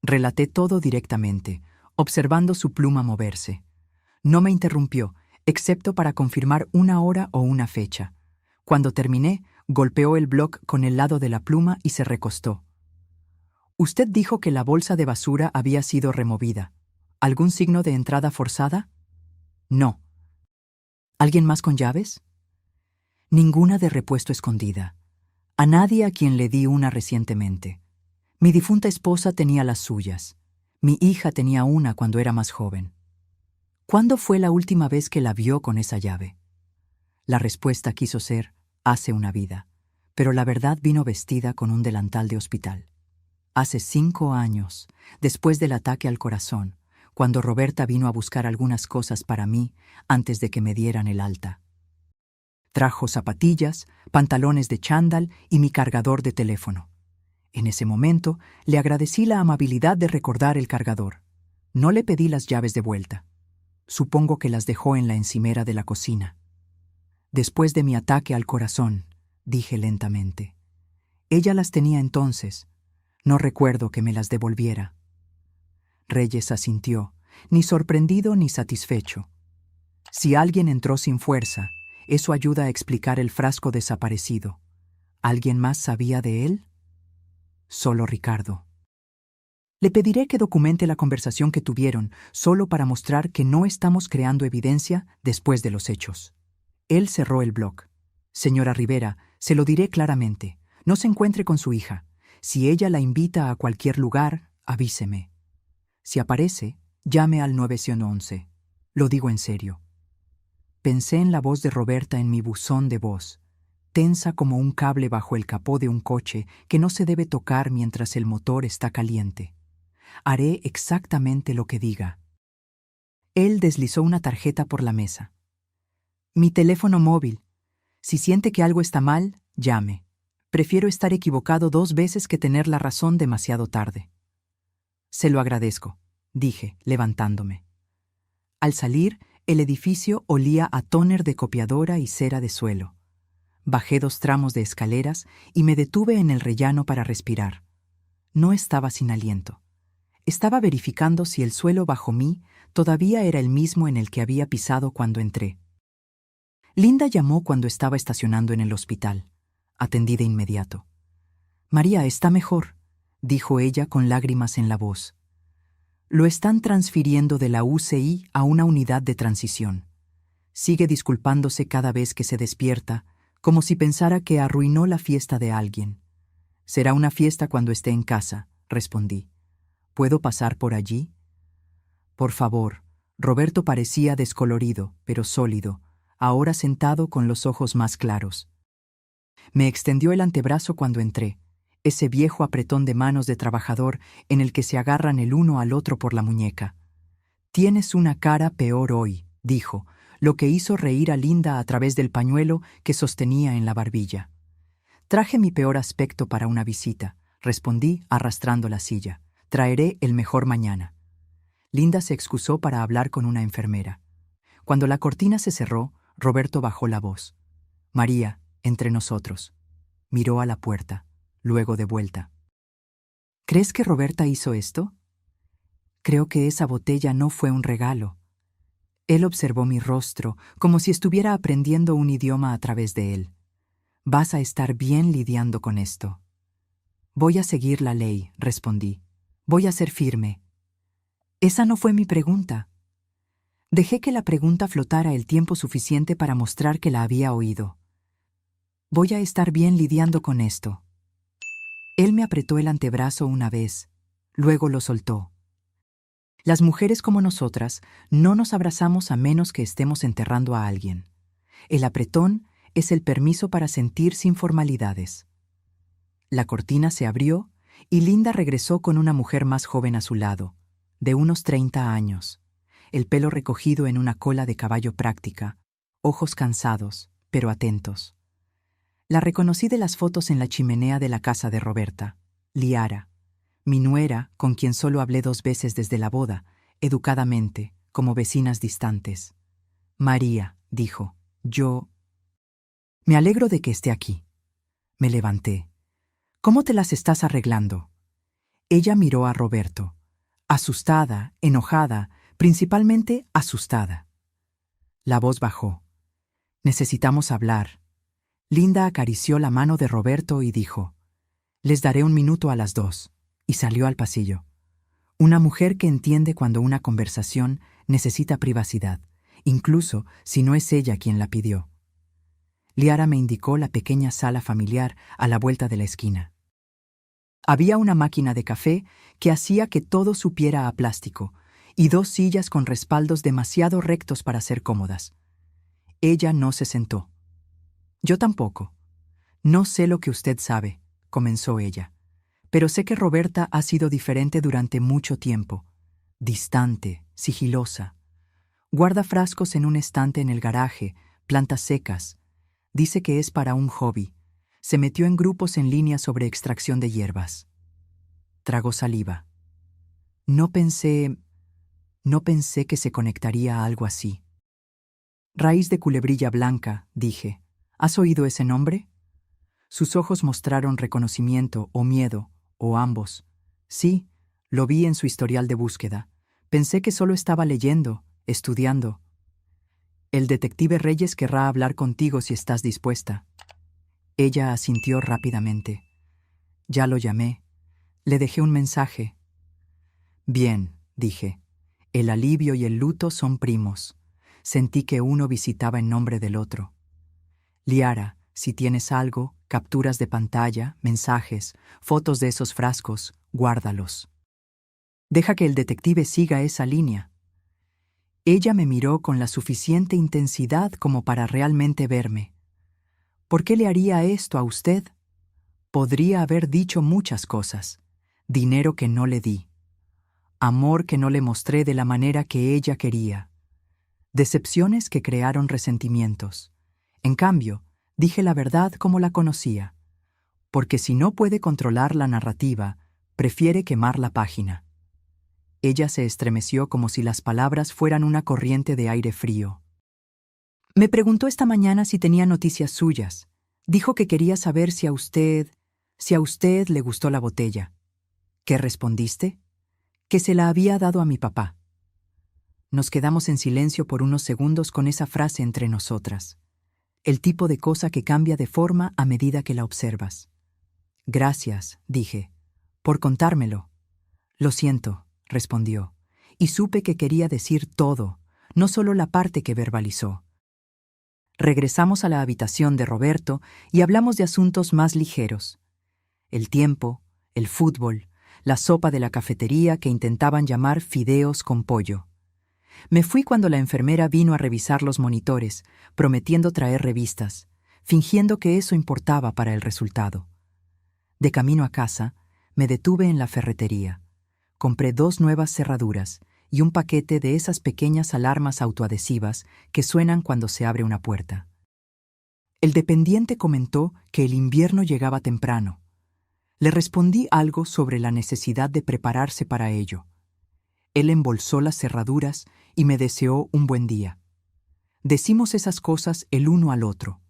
Relaté todo directamente, observando su pluma moverse. No me interrumpió, excepto para confirmar una hora o una fecha. Cuando terminé, golpeó el bloc con el lado de la pluma y se recostó. Usted dijo que la bolsa de basura había sido removida. ¿Algún signo de entrada forzada? No. ¿Alguien más con llaves? Ninguna de repuesto escondida. A nadie a quien le di una recientemente. Mi difunta esposa tenía las suyas. Mi hija tenía una cuando era más joven. ¿Cuándo fue la última vez que la vio con esa llave? La respuesta quiso ser, hace una vida, pero la verdad vino vestida con un delantal de hospital. Hace 5 años, después del ataque al corazón, cuando Roberta vino a buscar algunas cosas para mí antes de que me dieran el alta. Trajo zapatillas, pantalones de chándal y mi cargador de teléfono. En ese momento, le agradecí la amabilidad de recordar el cargador. No le pedí las llaves de vuelta. Supongo que las dejó en la encimera de la cocina. Después de mi ataque al corazón, dije lentamente. Ella las tenía entonces. No recuerdo que me las devolviera. Reyes asintió, ni sorprendido ni satisfecho. Si alguien entró sin fuerza, eso ayuda a explicar el frasco desaparecido. ¿Alguien más sabía de él? Solo Ricardo. Le pediré que documente la conversación que tuvieron, solo para mostrar que no estamos creando evidencia después de los hechos. Él cerró el bloc. Señora Rivera, se lo diré claramente. No se encuentre con su hija. Si ella la invita a cualquier lugar, avíseme. Si aparece, llame al 911. Lo digo en serio. Pensé en la voz de Roberta en mi buzón de voz, tensa como un cable bajo el capó de un coche que no se debe tocar mientras el motor está caliente. Haré exactamente lo que diga. Él deslizó una tarjeta por la mesa. Mi teléfono móvil. Si siente que algo está mal, llame. Prefiero estar equivocado 2 veces que tener la razón demasiado tarde. Se lo agradezco, dije, levantándome. Al salir, el edificio olía a tóner de copiadora y cera de suelo. Bajé 2 tramos de escaleras y me detuve en el rellano para respirar. No estaba sin aliento. Estaba verificando si el suelo bajo mí todavía era el mismo en el que había pisado cuando entré. Linda llamó cuando estaba estacionando en el hospital. Atendí de inmediato. María está mejor, dijo ella con lágrimas en la voz. Lo están transfiriendo de la UCI a una unidad de transición. Sigue disculpándose cada vez que se despierta, como si pensara que arruinó la fiesta de alguien. Será una fiesta cuando esté en casa, respondí. ¿Puedo pasar por allí? Por favor. Roberto parecía descolorido, pero sólido, ahora sentado con los ojos más claros. Me extendió el antebrazo cuando entré, ese viejo apretón de manos de trabajador en el que se agarran el uno al otro por la muñeca. Tienes una cara peor hoy, dijo, lo que hizo reír a Linda a través del pañuelo que sostenía en la barbilla. Traje mi peor aspecto para una visita, respondí arrastrando la silla. Traeré el mejor mañana. Linda se excusó para hablar con una enfermera. Cuando la cortina se cerró, Roberto bajó la voz. María, entre nosotros. Miró a la puerta, luego de vuelta. ¿Crees que Roberta hizo esto? Creo que esa botella no fue un regalo. Él observó mi rostro, como si estuviera aprendiendo un idioma a través de él. Vas a estar bien lidiando con esto. Voy a seguir la ley, respondí. Voy a ser firme. Esa no fue mi pregunta. Dejé que la pregunta flotara el tiempo suficiente para mostrar que la había oído. Voy a estar bien lidiando con esto. Él me apretó el antebrazo una vez, luego lo soltó. Las mujeres como nosotras no nos abrazamos a menos que estemos enterrando a alguien. El apretón es el permiso para sentir sin formalidades. La cortina se abrió y Linda regresó con una mujer más joven a su lado, de unos 30 años, el pelo recogido en una cola de caballo práctica, ojos cansados, pero atentos. La reconocí de las fotos en la chimenea de la casa de Roberta, Liara, mi nuera, con quien solo hablé 2 veces desde la boda, educadamente, como vecinas distantes. María, dijo, yo... Me alegro de que esté aquí. Me levanté. ¿Cómo te las estás arreglando? Ella miró a Roberto, asustada, enojada, principalmente asustada. La voz bajó. Necesitamos hablar. Linda acarició la mano de Roberto y dijo, les daré 1 minuto a las 2, y salió al pasillo. Una mujer que entiende cuando una conversación necesita privacidad, incluso si no es ella quien la pidió. Liara me indicó la pequeña sala familiar a la vuelta de la esquina. Había una máquina de café que hacía que todo supiera a plástico y 2 sillas con respaldos demasiado rectos para ser cómodas. Ella no se sentó. Yo tampoco. No sé lo que usted sabe, comenzó ella, pero sé que Roberta ha sido diferente durante mucho tiempo. Distante, sigilosa. Guarda frascos en un estante en el garaje, plantas secas. Dice que es para un hobby. Se metió en grupos en línea sobre extracción de hierbas. Tragó saliva. No pensé que se conectaría a algo así. Raíz de culebrilla blanca, dije. ¿Has oído ese nombre? Sus ojos mostraron reconocimiento o miedo, o ambos. Sí, lo vi en su historial de búsqueda. Pensé que solo estaba leyendo, estudiando. El detective Reyes querrá hablar contigo si estás dispuesta. Ella asintió rápidamente. Ya lo llamé. Le dejé un mensaje. Bien, dije. El alivio y el luto son primos. Sentí que uno visitaba en nombre del otro. Liara, si tienes algo, capturas de pantalla, mensajes, fotos de esos frascos, guárdalos. Deja que el detective siga esa línea. Ella me miró con la suficiente intensidad como para realmente verme. ¿Por qué le haría esto a usted? Podría haber dicho muchas cosas. Dinero que no le di. Amor que no le mostré de la manera que ella quería. Decepciones que crearon resentimientos. En cambio, dije la verdad como la conocía. Porque si no puede controlar la narrativa, prefiere quemar la página. Ella se estremeció como si las palabras fueran una corriente de aire frío. Me preguntó esta mañana si tenía noticias suyas. Dijo que quería saber si a usted le gustó la botella. ¿Qué respondiste? Que se la había dado a mi papá. Nos quedamos en silencio por unos segundos con esa frase entre nosotras. El tipo de cosa que cambia de forma a medida que la observas. Gracias, dije, por contármelo. Lo siento, respondió, y supe que quería decir todo, no solo la parte que verbalizó. Regresamos a la habitación de Roberto y hablamos de asuntos más ligeros. El tiempo, el fútbol, la sopa de la cafetería que intentaban llamar fideos con pollo. Me fui cuando la enfermera vino a revisar los monitores, prometiendo traer revistas, fingiendo que eso importaba para el resultado. De camino a casa, me detuve en la ferretería. Compré 2 nuevas cerraduras y un paquete de esas pequeñas alarmas autoadhesivas que suenan cuando se abre una puerta. El dependiente comentó que el invierno llegaba temprano. Le respondí algo sobre la necesidad de prepararse para ello. Él embolsó las cerraduras y me deseó un buen día. Decimos esas cosas el uno al otro.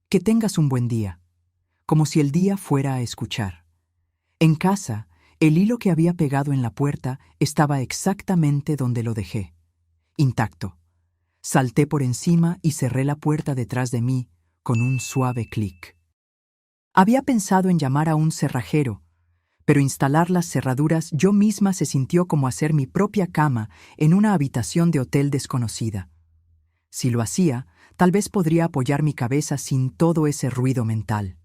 Que tengas un buen día. Como si el día fuera a escuchar. En casa, el hilo que había pegado en la puerta estaba exactamente donde lo dejé. Intacto. Salté por encima y cerré la puerta detrás de mí con un suave clic. Había pensado en llamar a un cerrajero, pero instalar las cerraduras yo misma se sintió como hacer mi propia cama en una habitación de hotel desconocida. Si lo hacía, tal vez podría apoyar mi cabeza sin todo ese ruido mental.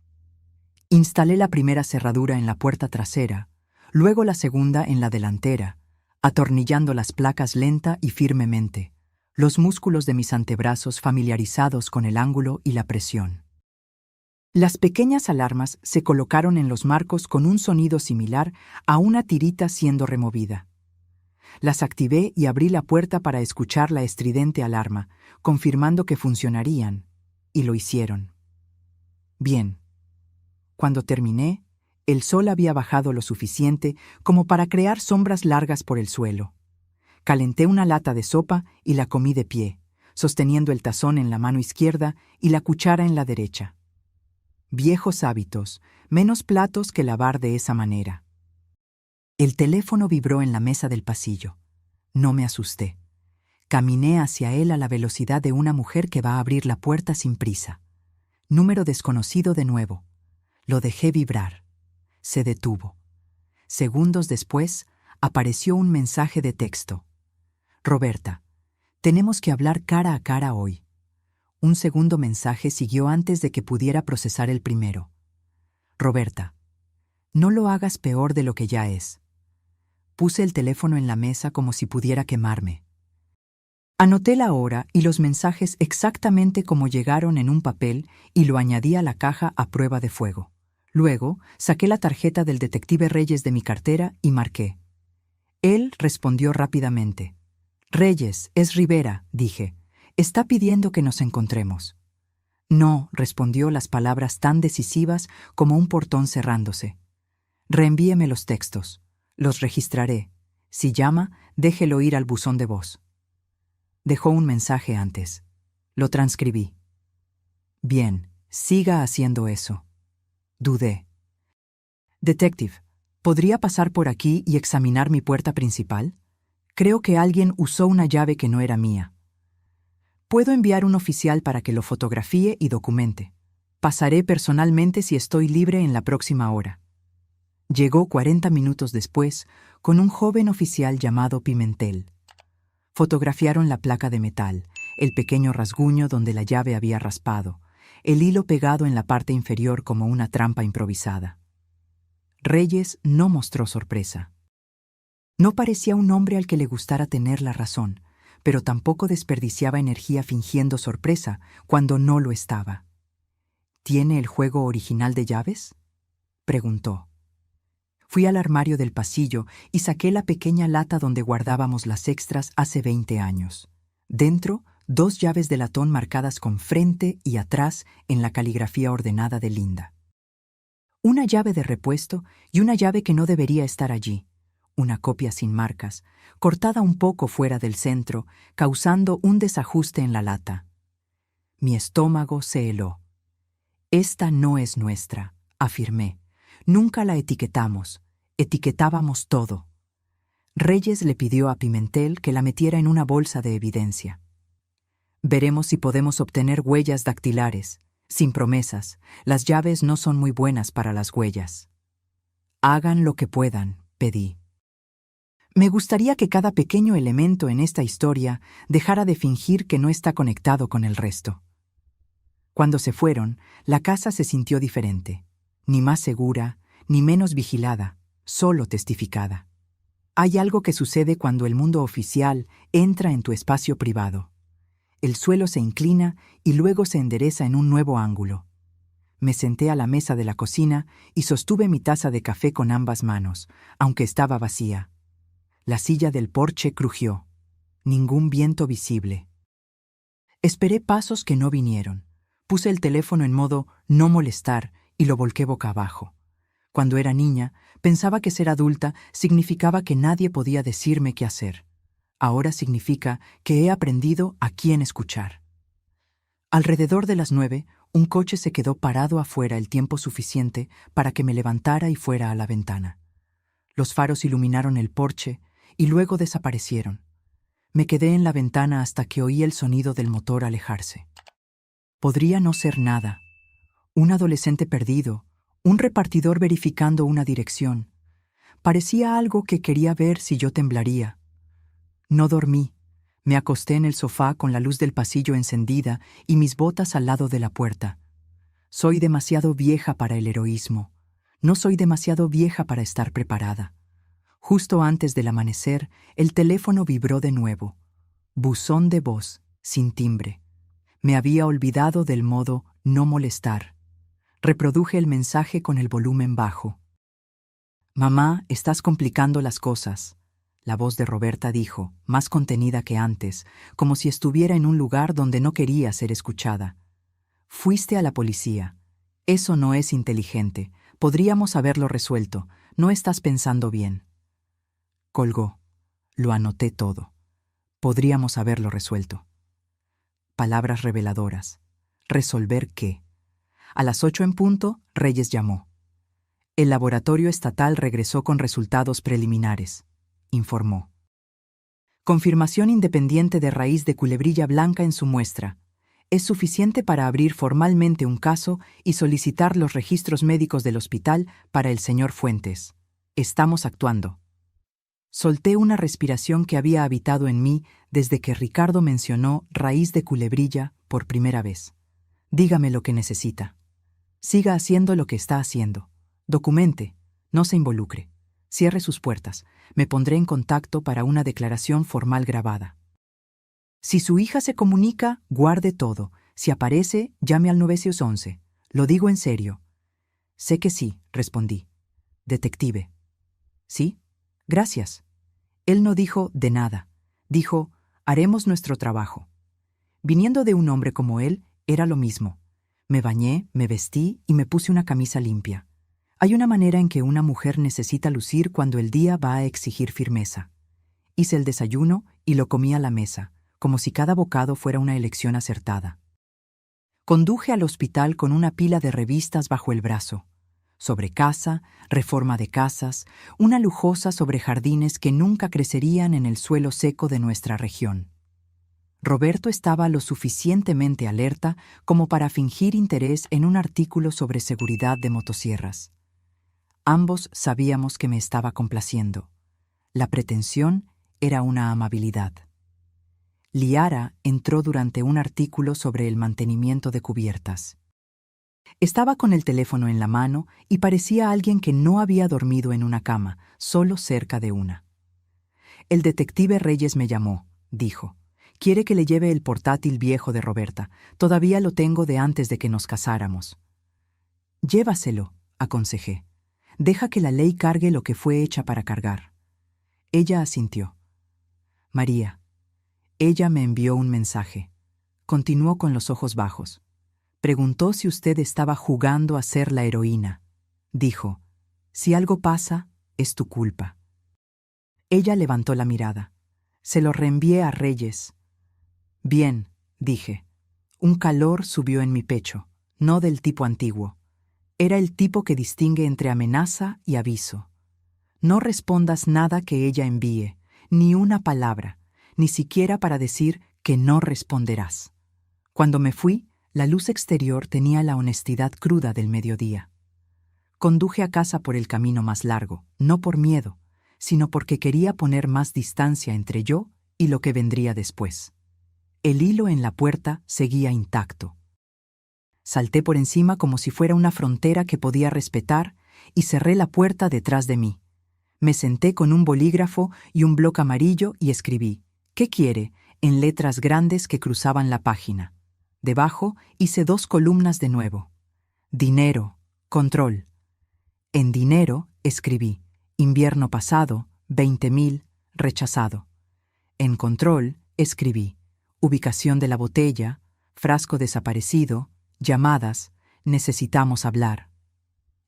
Instalé la primera cerradura en la puerta trasera, luego la segunda en la delantera, atornillando las placas lenta y firmemente, los músculos de mis antebrazos familiarizados con el ángulo y la presión. Las pequeñas alarmas se colocaron en los marcos con un sonido similar a una tirita siendo removida. Las activé y abrí la puerta para escuchar la estridente alarma, confirmando que funcionarían, y lo hicieron. Bien. Cuando terminé, el sol había bajado lo suficiente como para crear sombras largas por el suelo. Calenté una lata de sopa y la comí de pie, sosteniendo el tazón en la mano izquierda y la cuchara en la derecha. Viejos hábitos, menos platos que lavar de esa manera. El teléfono vibró en la mesa del pasillo. No me asusté. Caminé hacia él a la velocidad de una mujer que va a abrir la puerta sin prisa. Número desconocido de nuevo. Lo dejé vibrar. Se detuvo. Segundos después, apareció un mensaje de texto. Roberta, tenemos que hablar cara a cara hoy. Un segundo mensaje siguió antes de que pudiera procesar el primero. Roberta, no lo hagas peor de lo que ya es. Puse el teléfono en la mesa como si pudiera quemarme. Anoté la hora y los mensajes exactamente como llegaron en un papel y lo añadí a la caja a prueba de fuego. Luego, saqué la tarjeta del detective Reyes de mi cartera y marqué. Él respondió rápidamente. Reyes, es Rivera, dije. Está pidiendo que nos encontremos. No, respondió las palabras tan decisivas como un portón cerrándose. Reenvíeme los textos. Los registraré. Si llama, déjelo ir al buzón de voz. Dejó un mensaje antes. Lo transcribí. Bien, siga haciendo eso. Dudé. Detective, ¿podría pasar por aquí y examinar mi puerta principal? Creo que alguien usó una llave que no era mía. Puedo enviar un oficial para que lo fotografíe y documente. Pasaré personalmente si estoy libre en la próxima hora. Llegó 40 minutos después con un joven oficial llamado Pimentel. Fotografiaron la placa de metal, el pequeño rasguño donde la llave había raspado, el hilo pegado en la parte inferior como una trampa improvisada. Reyes no mostró sorpresa. No parecía un hombre al que le gustara tener la razón, pero tampoco desperdiciaba energía fingiendo sorpresa cuando no lo estaba. ¿Tiene el juego original de llaves?, preguntó. Fui al armario del pasillo y saqué la pequeña lata donde guardábamos las extras hace 20 años. Dentro, 2 llaves de latón marcadas con frente y atrás en la caligrafía ordenada de Linda. Una llave de repuesto y una llave que no debería estar allí. Una copia sin marcas, cortada un poco fuera del centro, causando un desajuste en la lata. Mi estómago se heló. Esta no es nuestra, afirmé. Nunca la etiquetamos. Etiquetábamos todo. Reyes le pidió a Pimentel que la metiera en una bolsa de evidencia. Veremos si podemos obtener huellas dactilares. Sin promesas, las llaves no son muy buenas para las huellas. Hagan lo que puedan, pedí. Me gustaría que cada pequeño elemento en esta historia dejara de fingir que no está conectado con el resto. Cuando se fueron, la casa se sintió diferente. Ni más segura, ni menos vigilada, solo testificada. Hay algo que sucede cuando el mundo oficial entra en tu espacio privado. El suelo se inclina y luego se endereza en un nuevo ángulo. Me senté a la mesa de la cocina y sostuve mi taza de café con ambas manos, aunque estaba vacía. La silla del porche crujió. Ningún viento visible. Esperé pasos que no vinieron. Puse el teléfono en modo no molestar y lo volqué boca abajo. Cuando era niña, pensaba que ser adulta significaba que nadie podía decirme qué hacer. Ahora significa que he aprendido a quién escuchar. Alrededor de las 9, un coche se quedó parado afuera el tiempo suficiente para que me levantara y fuera a la ventana. Los faros iluminaron el porche y luego desaparecieron. Me quedé en la ventana hasta que oí el sonido del motor alejarse. Podría no ser nada. Un adolescente perdido, un repartidor verificando una dirección. Parecía algo que quería ver si yo temblaría. No dormí. Me acosté en el sofá con la luz del pasillo encendida y mis botas al lado de la puerta. Soy demasiado vieja para el heroísmo. No soy demasiado vieja para estar preparada. Justo antes del amanecer, el teléfono vibró de nuevo. Buzón de voz, sin timbre. Me había olvidado del modo no molestar. Reproduje el mensaje con el volumen bajo. «Mamá, estás complicando las cosas», la voz de Roberta dijo, más contenida que antes, como si estuviera en un lugar donde no quería ser escuchada. «Fuiste a la policía. Eso no es inteligente. Podríamos haberlo resuelto. No estás pensando bien». Colgó. Lo anoté todo. Podríamos haberlo resuelto. Palabras reveladoras. ¿Resolver qué? A las 8 en punto, Reyes llamó. El laboratorio estatal regresó con resultados preliminares, informó. Confirmación independiente de raíz de culebrilla blanca en su muestra. Es suficiente para abrir formalmente un caso y solicitar los registros médicos del hospital para el señor Fuentes. Estamos actuando. Solté una respiración que había habitado en mí desde que Ricardo mencionó raíz de culebrilla por primera vez. Dígame lo que necesita. Siga haciendo lo que está haciendo. Documente. No se involucre. Cierre sus puertas. Me pondré en contacto para una declaración formal grabada. Si su hija se comunica, guarde todo. Si aparece, llame al 911. Lo digo en serio. Sé que sí, respondí. Detective. ¿Sí? Gracias. Él no dijo de nada. Dijo, haremos nuestro trabajo. Viniendo de un hombre como él, era lo mismo. Me bañé, me vestí y me puse una camisa limpia. Hay una manera en que una mujer necesita lucir cuando el día va a exigir firmeza. Hice el desayuno y lo comí a la mesa, como si cada bocado fuera una elección acertada. Conduje al hospital con una pila de revistas bajo el brazo. Sobre casa, reforma de casas, una lujosa sobre jardines que nunca crecerían en el suelo seco de nuestra región. Roberto estaba lo suficientemente alerta como para fingir interés en un artículo sobre seguridad de motosierras. Ambos sabíamos que me estaba complaciendo. La pretensión era una amabilidad. Liara entró durante un artículo sobre el mantenimiento de cubiertas. Estaba con el teléfono en la mano y parecía alguien que no había dormido en una cama, solo cerca de una. El detective Reyes me llamó, dijo. Quiere que le lleve el portátil viejo de Roberta. Todavía lo tengo de antes de que nos casáramos. Llévaselo, aconsejé. Deja que la ley cargue lo que fue hecha para cargar. Ella asintió. María. Ella me envió un mensaje. Continuó con los ojos bajos. Preguntó si usted estaba jugando a ser la heroína. Dijo, si algo pasa, es tu culpa. Ella levantó la mirada. Se lo reenvié a Reyes. Bien, dije. Un calor subió en mi pecho, no del tipo antiguo. Era el tipo que distingue entre amenaza y aviso. No respondas nada que ella envíe, ni una palabra, ni siquiera para decir que no responderás. Cuando me fui, la luz exterior tenía la honestidad cruda del mediodía. Conduje a casa por el camino más largo, no por miedo, sino porque quería poner más distancia entre yo y lo que vendría después. El hilo en la puerta seguía intacto. Salté por encima como si fuera una frontera que podía respetar y cerré la puerta detrás de mí. Me senté con un bolígrafo y un bloc amarillo y escribí, «¿Qué quiere?», en letras grandes que cruzaban la página. Debajo hice 2 columnas de nuevo. Dinero, control. En dinero escribí, invierno pasado, 20.000, rechazado. En control escribí, ubicación de la botella, frasco desaparecido, llamadas, necesitamos hablar.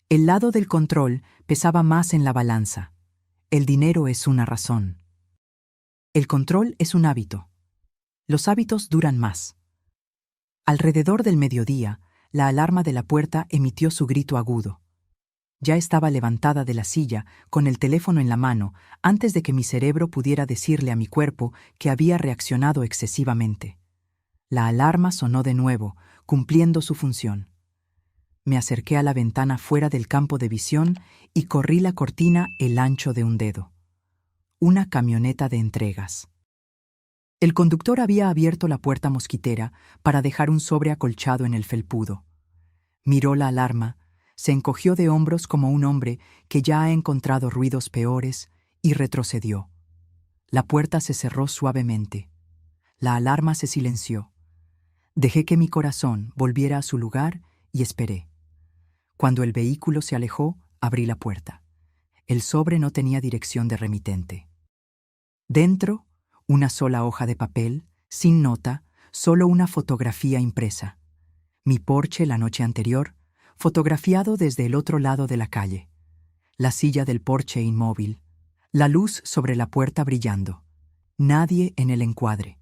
El lado del control pesaba más en la balanza. El dinero es una razón. El control es un hábito. Los hábitos duran más. Alrededor del mediodía, la alarma de la puerta emitió su grito agudo. Ya estaba levantada de la silla, con el teléfono en la mano, antes de que mi cerebro pudiera decirle a mi cuerpo que había reaccionado excesivamente. La alarma sonó de nuevo, cumpliendo su función. Me acerqué a la ventana fuera del campo de visión y corrí la cortina el ancho de un dedo. Una camioneta de entregas. El conductor había abierto la puerta mosquitera para dejar un sobre acolchado en el felpudo. Miró la alarma, se encogió de hombros como un hombre que ya ha encontrado ruidos peores y retrocedió. La puerta se cerró suavemente. La alarma se silenció. Dejé que mi corazón volviera a su lugar y esperé. Cuando el vehículo se alejó, abrí la puerta. El sobre no tenía dirección de remitente. Dentro, una sola hoja de papel, sin nota, solo una fotografía impresa. Mi Porsche la noche anterior, fotografiado desde el otro lado de la calle. La silla del Porsche inmóvil. La luz sobre la puerta brillando. Nadie en el encuadre.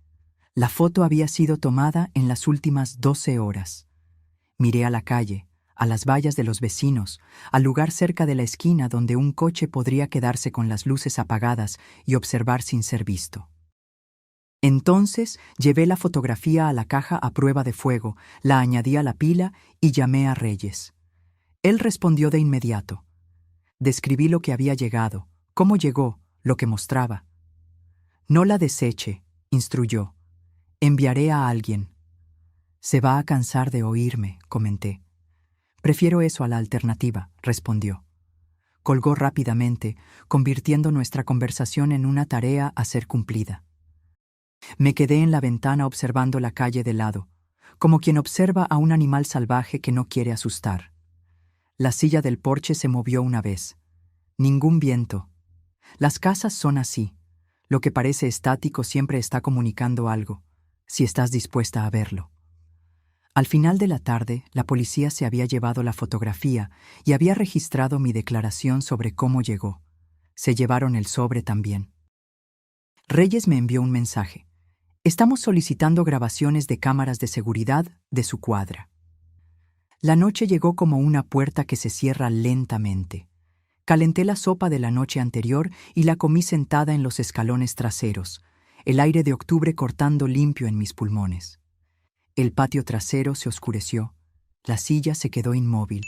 La foto había sido tomada en las últimas 12 horas. Miré a la calle, a las vallas de los vecinos, al lugar cerca de la esquina donde un coche podría quedarse con las luces apagadas y observar sin ser visto. Entonces llevé la fotografía a la caja a prueba de fuego, la añadí a la pila y llamé a Reyes. Él respondió de inmediato. Describí lo que había llegado, cómo llegó, lo que mostraba. No la deseche, instruyó. Enviaré a alguien. Se va a cansar de oírme, comenté. Prefiero eso a la alternativa, respondió. Colgó rápidamente, convirtiendo nuestra conversación en una tarea a ser cumplida. Me quedé en la ventana observando la calle de lado, como quien observa a un animal salvaje que no quiere asustar. La silla del Porsche se movió una vez. Ningún viento. Las casas son así. Lo que parece estático siempre está comunicando algo, si estás dispuesta a verlo. Al final de la tarde, la policía se había llevado la fotografía y había registrado mi declaración sobre cómo llegó. Se llevaron el sobre también. Reyes me envió un mensaje. Estamos solicitando grabaciones de cámaras de seguridad de su cuadra. La noche llegó como una puerta que se cierra lentamente. Calenté la sopa de la noche anterior y la comí sentada en los escalones traseros, el aire de octubre cortando limpio en mis pulmones. El patio trasero se oscureció, la silla se quedó inmóvil,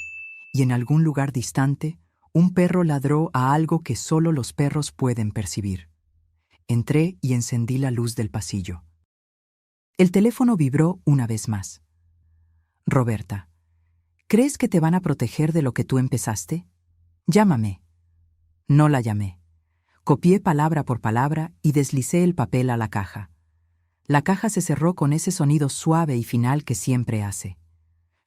y en algún lugar distante, un perro ladró a algo que solo los perros pueden percibir. Entré y encendí la luz del pasillo. El teléfono vibró una vez más. Roberta, ¿crees que te van a proteger de lo que tú empezaste? Llámame. No la llamé. Copié palabra por palabra y deslicé el papel a la caja. La caja se cerró con ese sonido suave y final que siempre hace.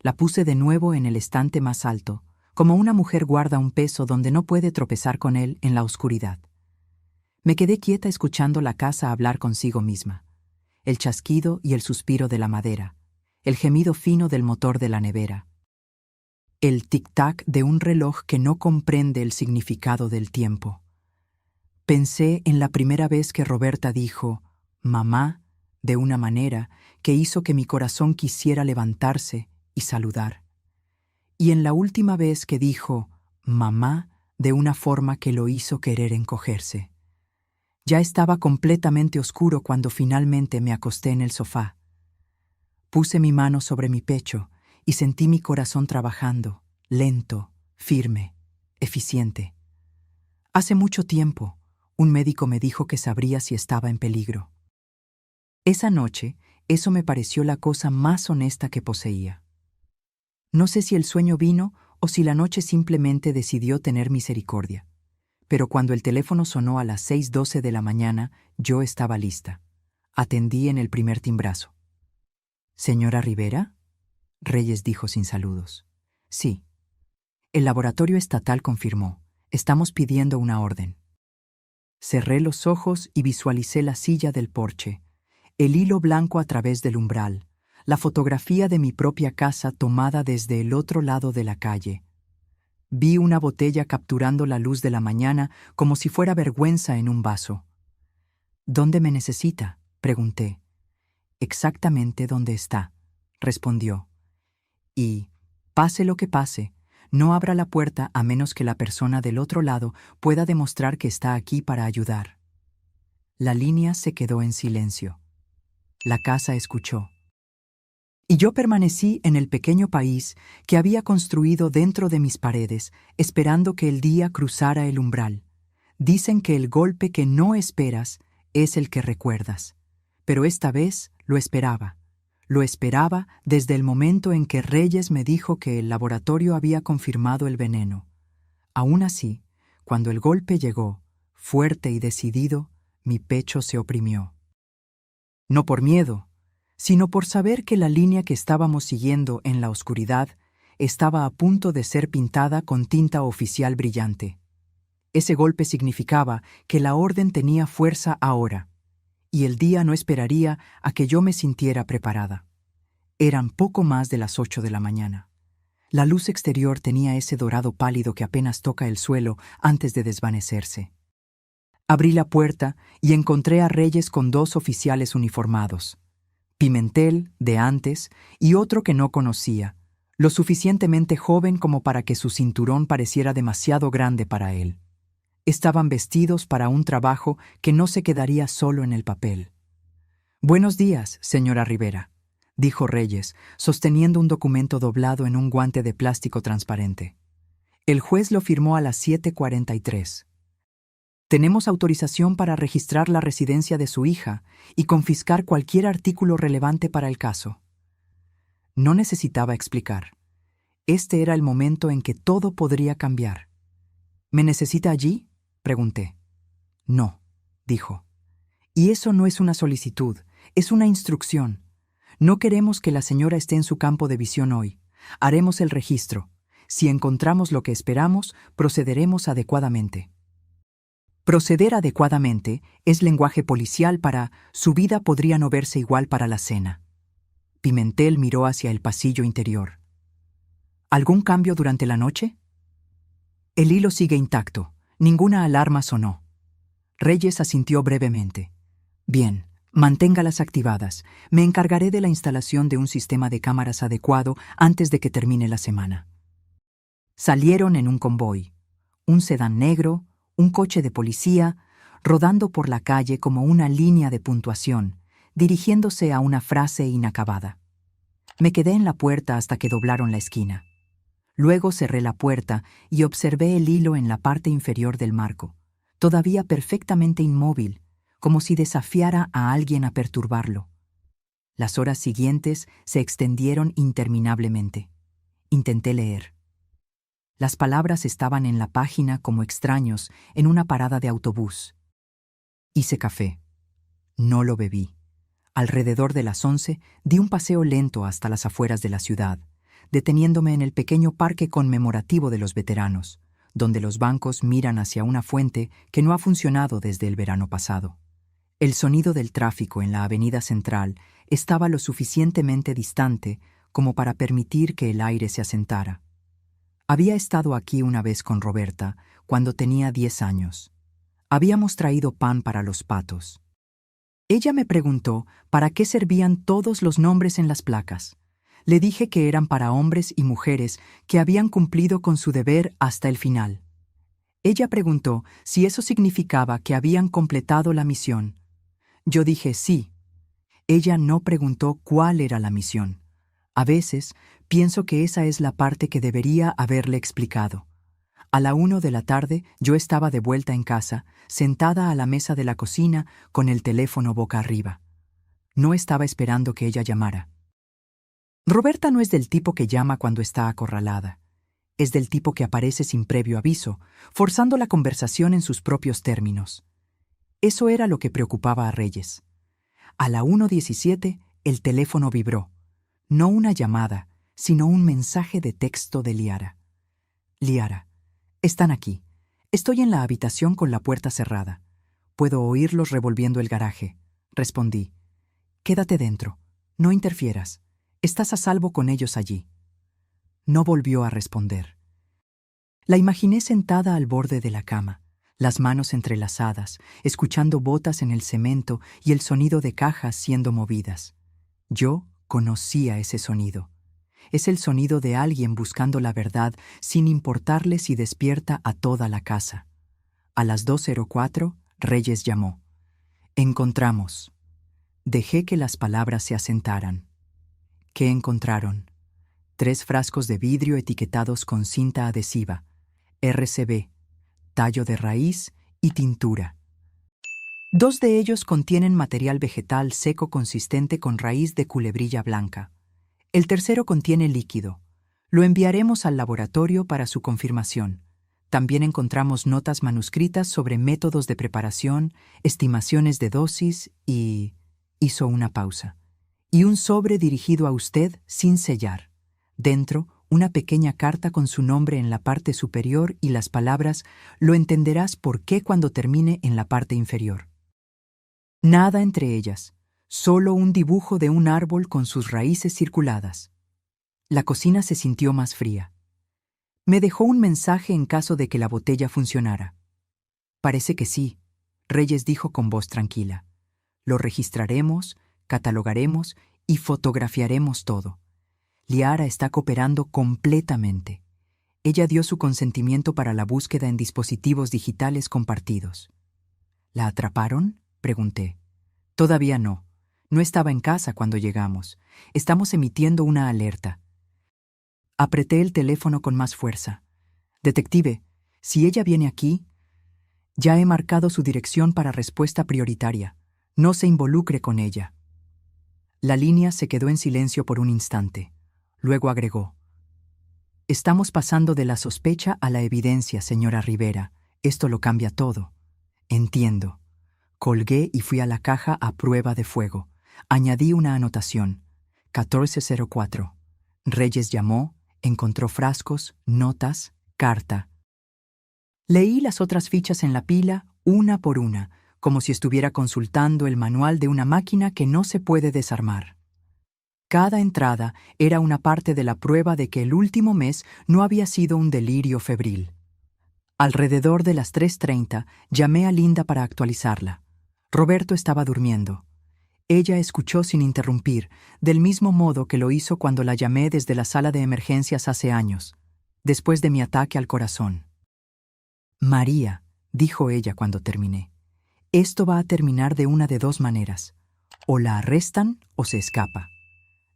La puse de nuevo en el estante más alto, como una mujer guarda un peso donde no puede tropezar con él en la oscuridad. Me quedé quieta escuchando la casa hablar consigo misma. El chasquido y el suspiro de la madera, el gemido fino del motor de la nevera, el tic-tac de un reloj que no comprende el significado del tiempo. Pensé en la primera vez que Roberta dijo «mamá» de una manera que hizo que mi corazón quisiera levantarse y saludar. Y en la última vez que dijo «mamá» de una forma que lo hizo querer encogerse. Ya estaba completamente oscuro cuando finalmente me acosté en el sofá. Puse mi mano sobre mi pecho y sentí mi corazón trabajando, lento, firme, eficiente. Hace mucho tiempo, un médico me dijo que sabría si estaba en peligro. Esa noche, eso me pareció la cosa más honesta que poseía. No sé si el sueño vino o si la noche simplemente decidió tener misericordia. Pero cuando el teléfono sonó a las 6:12 de la mañana, yo estaba lista. Atendí en el primer timbrazo. «¿Señora Rivera?» Reyes dijo sin saludos. «Sí». El laboratorio estatal confirmó. «Estamos pidiendo una orden». Cerré los ojos y visualicé la silla del Porsche, el hilo blanco a través del umbral, la fotografía de mi propia casa tomada desde el otro lado de la calle. Vi una botella capturando la luz de la mañana como si fuera vergüenza en un vaso. «¿Dónde me necesita?», pregunté. «Exactamente donde está», respondió. «Y, pase lo que pase, no abra la puerta a menos que la persona del otro lado pueda demostrar que está aquí para ayudar». La línea se quedó en silencio. La casa escuchó. Y yo permanecí en el pequeño país que había construido dentro de mis paredes, esperando que el día cruzara el umbral. Dicen que el golpe que no esperas es el que recuerdas. Pero esta vez lo esperaba. Lo esperaba desde el momento en que Reyes me dijo que el laboratorio había confirmado el veneno. Aún así, cuando el golpe llegó, fuerte y decidido, mi pecho se oprimió. No por miedo, sino por saber que la línea que estábamos siguiendo en la oscuridad estaba a punto de ser pintada con tinta oficial brillante. Ese golpe significaba que la orden tenía fuerza ahora, y el día no esperaría a que yo me sintiera preparada. Eran poco más de las 8 de la mañana. La luz exterior tenía ese dorado pálido que apenas toca el suelo antes de desvanecerse. Abrí la puerta y encontré a Reyes con 2 oficiales uniformados. Pimentel, de antes, y otro que no conocía, lo suficientemente joven como para que su cinturón pareciera demasiado grande para él. Estaban vestidos para un trabajo que no se quedaría solo en el papel. «Buenos días, señora Rivera», dijo Reyes, sosteniendo un documento doblado en un guante de plástico transparente. El juez lo firmó a las 7:43. «Tenemos autorización para registrar la residencia de su hija y confiscar cualquier artículo relevante para el caso». No necesitaba explicar. Este era el momento en que todo podría cambiar. «¿Me necesita allí?», pregunté. «No», dijo. «Y eso no es una solicitud, es una instrucción. No queremos que la señora esté en su campo de visión hoy. Haremos el registro. Si encontramos lo que esperamos, procederemos adecuadamente». Proceder adecuadamente es lenguaje policial para «su vida podría no verse igual para la cena». Pimentel miró hacia el pasillo interior. «¿Algún cambio durante la noche?» «El hilo sigue intacto. Ninguna alarma sonó». Reyes asintió brevemente. «Bien, manténgalas activadas. Me encargaré de la instalación de un sistema de cámaras adecuado antes de que termine la semana». Salieron en un convoy. Un sedán negro, un coche de policía, rodando por la calle como una línea de puntuación, dirigiéndose a una frase inacabada. Me quedé en la puerta hasta que doblaron la esquina. Luego cerré la puerta y observé el hilo en la parte inferior del marco, todavía perfectamente inmóvil, como si desafiara a alguien a perturbarlo. Las horas siguientes se extendieron interminablemente. Intenté leer. Las palabras estaban en la página como extraños en una parada de autobús. Hice café. No lo bebí. Alrededor de las 11 di un paseo lento hasta las afueras de la ciudad, deteniéndome en el pequeño parque conmemorativo de los veteranos, donde los bancos miran hacia una fuente que no ha funcionado desde el verano pasado. El sonido del tráfico en la avenida central estaba lo suficientemente distante como para permitir que el aire se asentara. Había estado aquí una vez con Roberta, cuando tenía 10 años. Habíamos traído pan para los patos. Ella me preguntó para qué servían todos los nombres en las placas. Le dije que eran para hombres y mujeres que habían cumplido con su deber hasta el final. Ella preguntó si eso significaba que habían completado la misión. Yo dije sí. Ella no preguntó cuál era la misión. A veces pienso que esa es la parte que debería haberle explicado. A la 1 de la tarde yo estaba de vuelta en casa, sentada a la mesa de la cocina con el teléfono boca arriba. No estaba esperando que ella llamara. Roberta no es del tipo que llama cuando está acorralada. Es del tipo que aparece sin previo aviso, forzando la conversación en sus propios términos. Eso era lo que preocupaba a Reyes. A la 1:17 el teléfono vibró. No una llamada, sino un mensaje de texto de Liara. «Liara, están aquí. Estoy en la habitación con la puerta cerrada. Puedo oírlos revolviendo el garaje», respondí. «Quédate dentro. No interfieras. Estás a salvo con ellos allí». No volvió a responder. La imaginé sentada al borde de la cama, las manos entrelazadas, escuchando botas en el cemento y el sonido de cajas siendo movidas. Yo conocía ese sonido. Es el sonido de alguien buscando la verdad sin importarle si despierta a toda la casa. A las 2:04, Reyes llamó. «Encontramos». Dejé que las palabras se asentaran. ¿Qué encontraron? 3 frascos de vidrio etiquetados con cinta adhesiva, RCB, tallo de raíz y tintura. 2 de ellos contienen material vegetal seco consistente con raíz de culebrilla blanca. El tercero contiene líquido. Lo enviaremos al laboratorio para su confirmación. También encontramos notas manuscritas sobre métodos de preparación, estimaciones de dosis y... Hizo una pausa. Y un sobre dirigido a usted sin sellar. Dentro, una pequeña carta con su nombre en la parte superior y las palabras «Lo entenderás por qué cuando termine» en la parte inferior. Nada entre ellas, solo un dibujo de un árbol con sus raíces circuladas. La cocina se sintió más fría. Me dejó un mensaje en caso de que la botella funcionara. Parece que sí, Reyes dijo con voz tranquila. Lo registraremos, catalogaremos y fotografiaremos todo. Liara está cooperando completamente. Ella dio su consentimiento para la búsqueda en dispositivos digitales compartidos. ¿La atraparon?, pregunté. Todavía no. No estaba en casa cuando llegamos. Estamos emitiendo una alerta. Apreté el teléfono con más fuerza. Detective, si ella viene aquí, ya he marcado su dirección para respuesta prioritaria. No se involucre con ella. La línea se quedó en silencio por un instante. Luego agregó. Estamos pasando de la sospecha a la evidencia, señora Rivera. Esto lo cambia todo. Entiendo. Colgué y fui a la caja a prueba de fuego. Añadí una anotación. 1404. Reyes llamó, encontró frascos, notas, carta. Leí las otras fichas en la pila, una por una, como si estuviera consultando el manual de una máquina que no se puede desarmar. Cada entrada era una parte de la prueba de que el último mes no había sido un delirio febril. Alrededor de las 3:30 llamé a Linda para actualizarla. Roberto estaba durmiendo. Ella escuchó sin interrumpir, del mismo modo que lo hizo cuando la llamé desde la sala de emergencias hace años, después de mi ataque al corazón. María, dijo ella cuando terminé, esto va a terminar de una de dos maneras. O la arrestan o se escapa.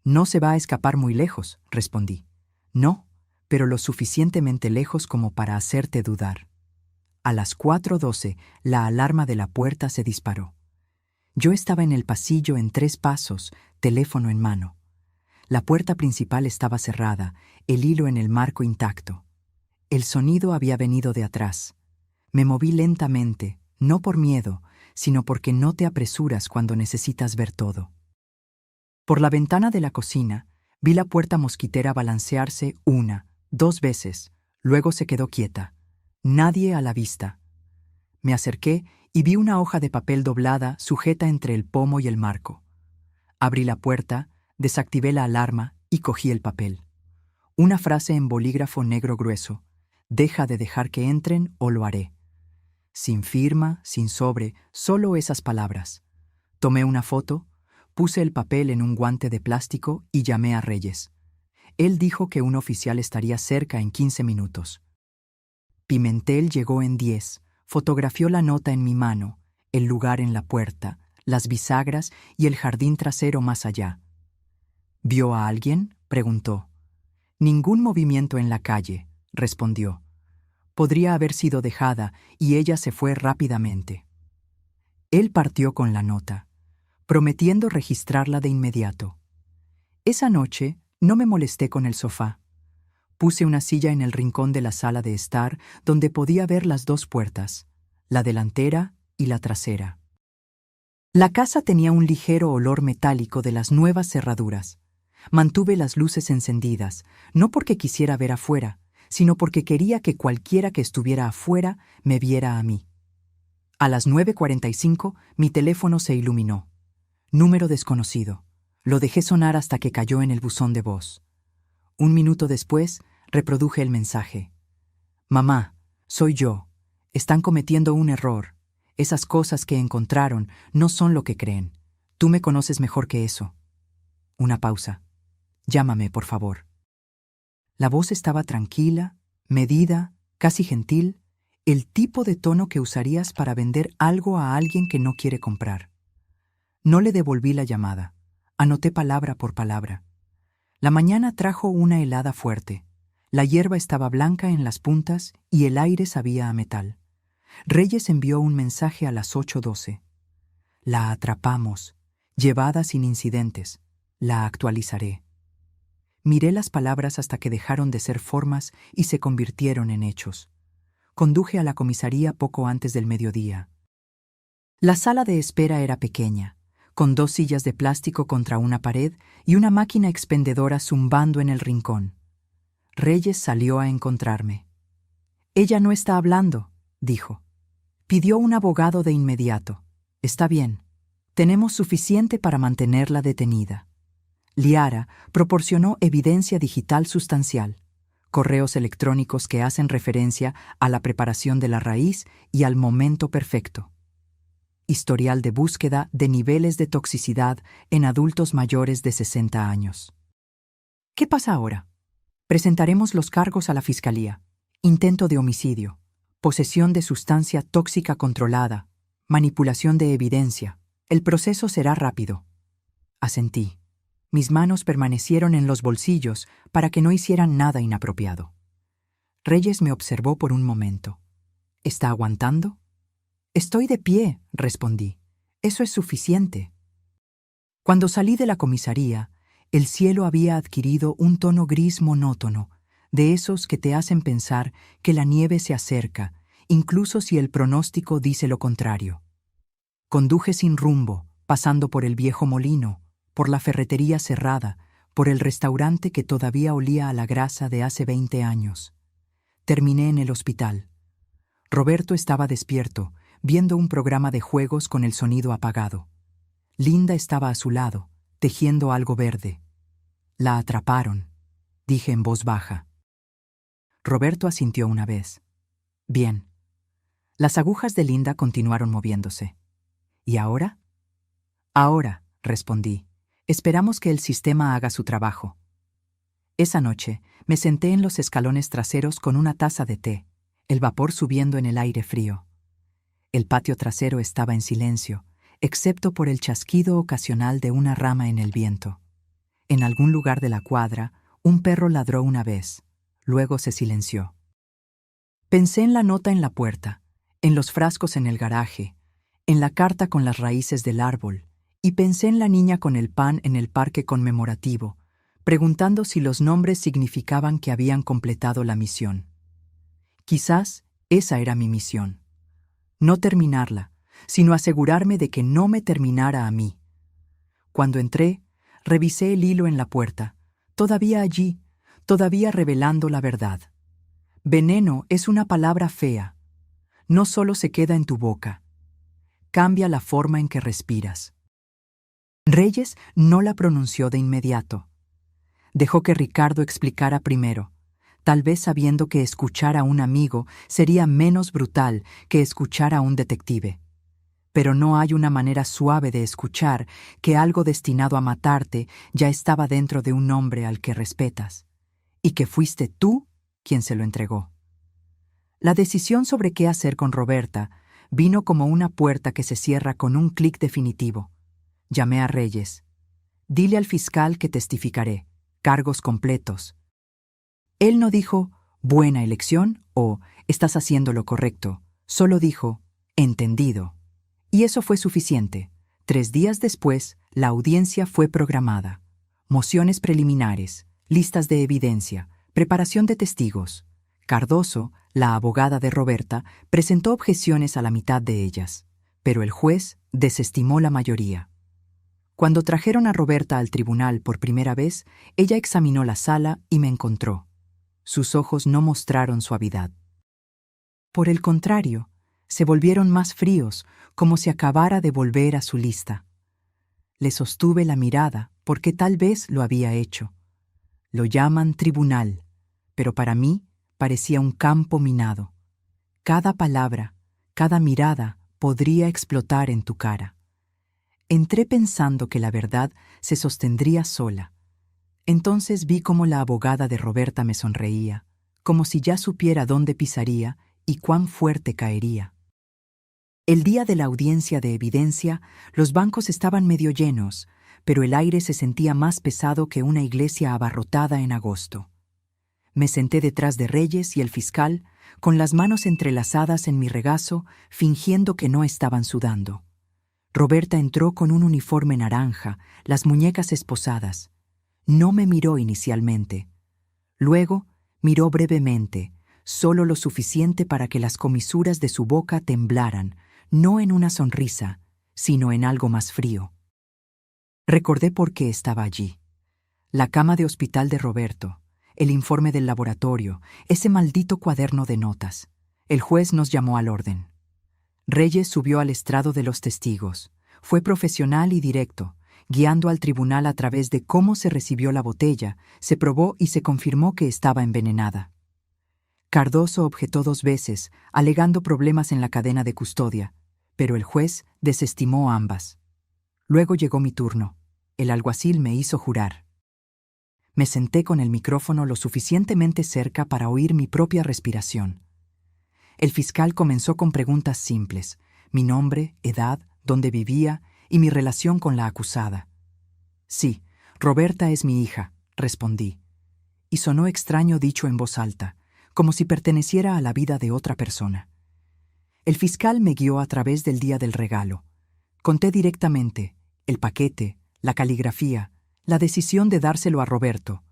No se va a escapar muy lejos, respondí. No, pero lo suficientemente lejos como para hacerte dudar. A las 4:12, la alarma de la puerta se disparó. Yo estaba en el pasillo en 3 pasos, teléfono en mano. La puerta principal estaba cerrada, el hilo en el marco intacto. El sonido había venido de atrás. Me moví lentamente, no por miedo, sino porque no te apresuras cuando necesitas ver todo. Por la ventana de la cocina, vi la puerta mosquitera balancearse 1, 2 veces, luego se quedó quieta. Nadie a la vista. Me acerqué y vi una hoja de papel doblada sujeta entre el pomo y el marco. Abrí la puerta, desactivé la alarma y cogí el papel. Una frase en bolígrafo negro grueso. Deja de dejar que entren o lo haré. Sin firma, sin sobre, solo esas palabras. Tomé una foto, puse el papel en un guante de plástico y llamé a Reyes. Él dijo que un oficial estaría cerca en 15 minutos. Pimentel llegó en 10, fotografió la nota en mi mano, el lugar en la puerta, las bisagras y el jardín trasero más allá. ¿Vio a alguien?, preguntó. Ningún movimiento en la calle, respondió. Podría haber sido dejada y ella se fue rápidamente. Él partió con la nota, prometiendo registrarla de inmediato. Esa noche no me molesté con el sofá. Puse una silla en el rincón de la sala de estar donde podía ver las 2 puertas, la delantera y la trasera. La casa tenía un ligero olor metálico de las nuevas cerraduras. Mantuve las luces encendidas, no porque quisiera ver afuera, sino porque quería que cualquiera que estuviera afuera me viera a mí. A las 9:45 mi teléfono se iluminó. Número desconocido. Lo dejé sonar hasta que cayó en el buzón de voz. 1 minuto después, reproduje el mensaje. Mamá, soy yo. Están cometiendo un error. Esas cosas que encontraron no son lo que creen. Tú me conoces mejor que eso. Una pausa. Llámame, por favor. La voz estaba tranquila, medida, casi gentil, el tipo de tono que usarías para vender algo a alguien que no quiere comprar. No le devolví la llamada. Anoté palabra por palabra. La mañana trajo una helada fuerte. La hierba estaba blanca en las puntas y el aire sabía a metal. Reyes envió un mensaje a las 8:12. La atrapamos, llevada sin incidentes. La actualizaré. Miré las palabras hasta que dejaron de ser formas y se convirtieron en hechos. Conduje a la comisaría poco antes del mediodía. La sala de espera era pequeña, con 2 sillas de plástico contra una pared y una máquina expendedora zumbando en el rincón. Reyes salió a encontrarme. «Ella no está hablando», dijo. Pidió un abogado de inmediato. «Está bien. Tenemos suficiente para mantenerla detenida». Liara proporcionó evidencia digital sustancial, correos electrónicos que hacen referencia a la preparación de la raíz y al momento perfecto. Historial de búsqueda de niveles de toxicidad en adultos mayores de 60 años. ¿Qué pasa ahora? Presentaremos los cargos a la Fiscalía. Intento de homicidio, posesión de sustancia tóxica controlada, manipulación de evidencia. El proceso será rápido. Asentí. Mis manos permanecieron en los bolsillos para que no hicieran nada inapropiado. Reyes me observó por un momento. ¿Está aguantando? «Estoy de pie», respondí. «Eso es suficiente». Cuando salí de la comisaría, el cielo había adquirido un tono gris monótono, de esos que te hacen pensar que la nieve se acerca, incluso si el pronóstico dice lo contrario. Conduje sin rumbo, pasando por el viejo molino, por la ferretería cerrada, por el restaurante que todavía olía a la grasa de hace 20 años. Terminé en el hospital. Roberto estaba despierto, viendo un programa de juegos con el sonido apagado. Linda estaba a su lado, tejiendo algo verde. «La atraparon», dije en voz baja. Roberto asintió una vez. «Bien». Las agujas de Linda continuaron moviéndose. «¿Y ahora?» «Ahora», respondí. «Esperamos que el sistema haga su trabajo». Esa noche me senté en los escalones traseros con una taza de té, el vapor subiendo en el aire frío. El patio trasero estaba en silencio, excepto por el chasquido ocasional de una rama en el viento. En algún lugar de la cuadra, un perro ladró una vez, luego se silenció. Pensé en la nota en la puerta, en los frascos en el garaje, en la carta con las raíces del árbol, y pensé en la niña con el pan en el parque conmemorativo, preguntando si los nombres significaban que habían completado la misión. Quizás esa era mi misión. No terminarla, sino asegurarme de que no me terminara a mí. Cuando entré, revisé el hilo en la puerta, todavía allí, todavía revelando la verdad. Veneno es una palabra fea. No solo se queda en tu boca. Cambia la forma en que respiras. Reyes no la pronunció de inmediato. Dejó que Ricardo explicara primero, tal vez sabiendo que escuchar a un amigo sería menos brutal que escuchar a un detective. Pero no hay una manera suave de escuchar que algo destinado a matarte ya estaba dentro de un hombre al que respetas, y que fuiste tú quien se lo entregó. La decisión sobre qué hacer con Roberta vino como una puerta que se cierra con un clic definitivo. Llamé a Reyes. «Dile al fiscal que testificaré, cargos completos». Él no dijo, «buena elección» o «estás haciendo lo correcto», solo dijo, «entendido». Y eso fue suficiente. 3 días después, la audiencia fue programada. Mociones preliminares, listas de evidencia, preparación de testigos. Cardoso, la abogada de Roberta, presentó objeciones a la mitad de ellas, pero el juez desestimó la mayoría. Cuando trajeron a Roberta al tribunal por primera vez, ella examinó la sala y me encontró. Sus ojos no mostraron suavidad. Por el contrario, se volvieron más fríos, como si acabara de volver a su lista. Le sostuve la mirada, porque tal vez lo había hecho. Lo llaman tribunal, pero para mí parecía un campo minado. Cada palabra, cada mirada podría explotar en tu cara. Entré pensando que la verdad se sostendría sola. Entonces vi cómo la abogada de Roberta me sonreía, como si ya supiera dónde pisaría y cuán fuerte caería. El día de la audiencia de evidencia, los bancos estaban medio llenos, pero el aire se sentía más pesado que una iglesia abarrotada en agosto. Me senté detrás de Reyes y el fiscal, con las manos entrelazadas en mi regazo, fingiendo que no estaban sudando. Roberta entró con un uniforme naranja, las muñecas esposadas. No me miró inicialmente. Luego miró brevemente, solo lo suficiente para que las comisuras de su boca temblaran, no en una sonrisa, sino en algo más frío. Recordé por qué estaba allí. La cama de hospital de Roberto, el informe del laboratorio, ese maldito cuaderno de notas. El juez nos llamó al orden. Reyes subió al estrado de los testigos. Fue profesional y directo, guiando al tribunal a través de cómo se recibió la botella, se probó y se confirmó que estaba envenenada. Cardoso objetó 2 veces, alegando problemas en la cadena de custodia, pero el juez desestimó ambas. Luego llegó mi turno. El alguacil me hizo jurar. Me senté con el micrófono lo suficientemente cerca para oír mi propia respiración. El fiscal comenzó con preguntas simples: mi nombre, edad, dónde vivía y mi relación con la acusada. Sí, Roberta es mi hija, respondí. Y sonó extraño dicho en voz alta, como si perteneciera a la vida de otra persona. El fiscal me guió a través del día del regalo. Conté directamente el paquete, la caligrafía, la decisión de dárselo a Roberto,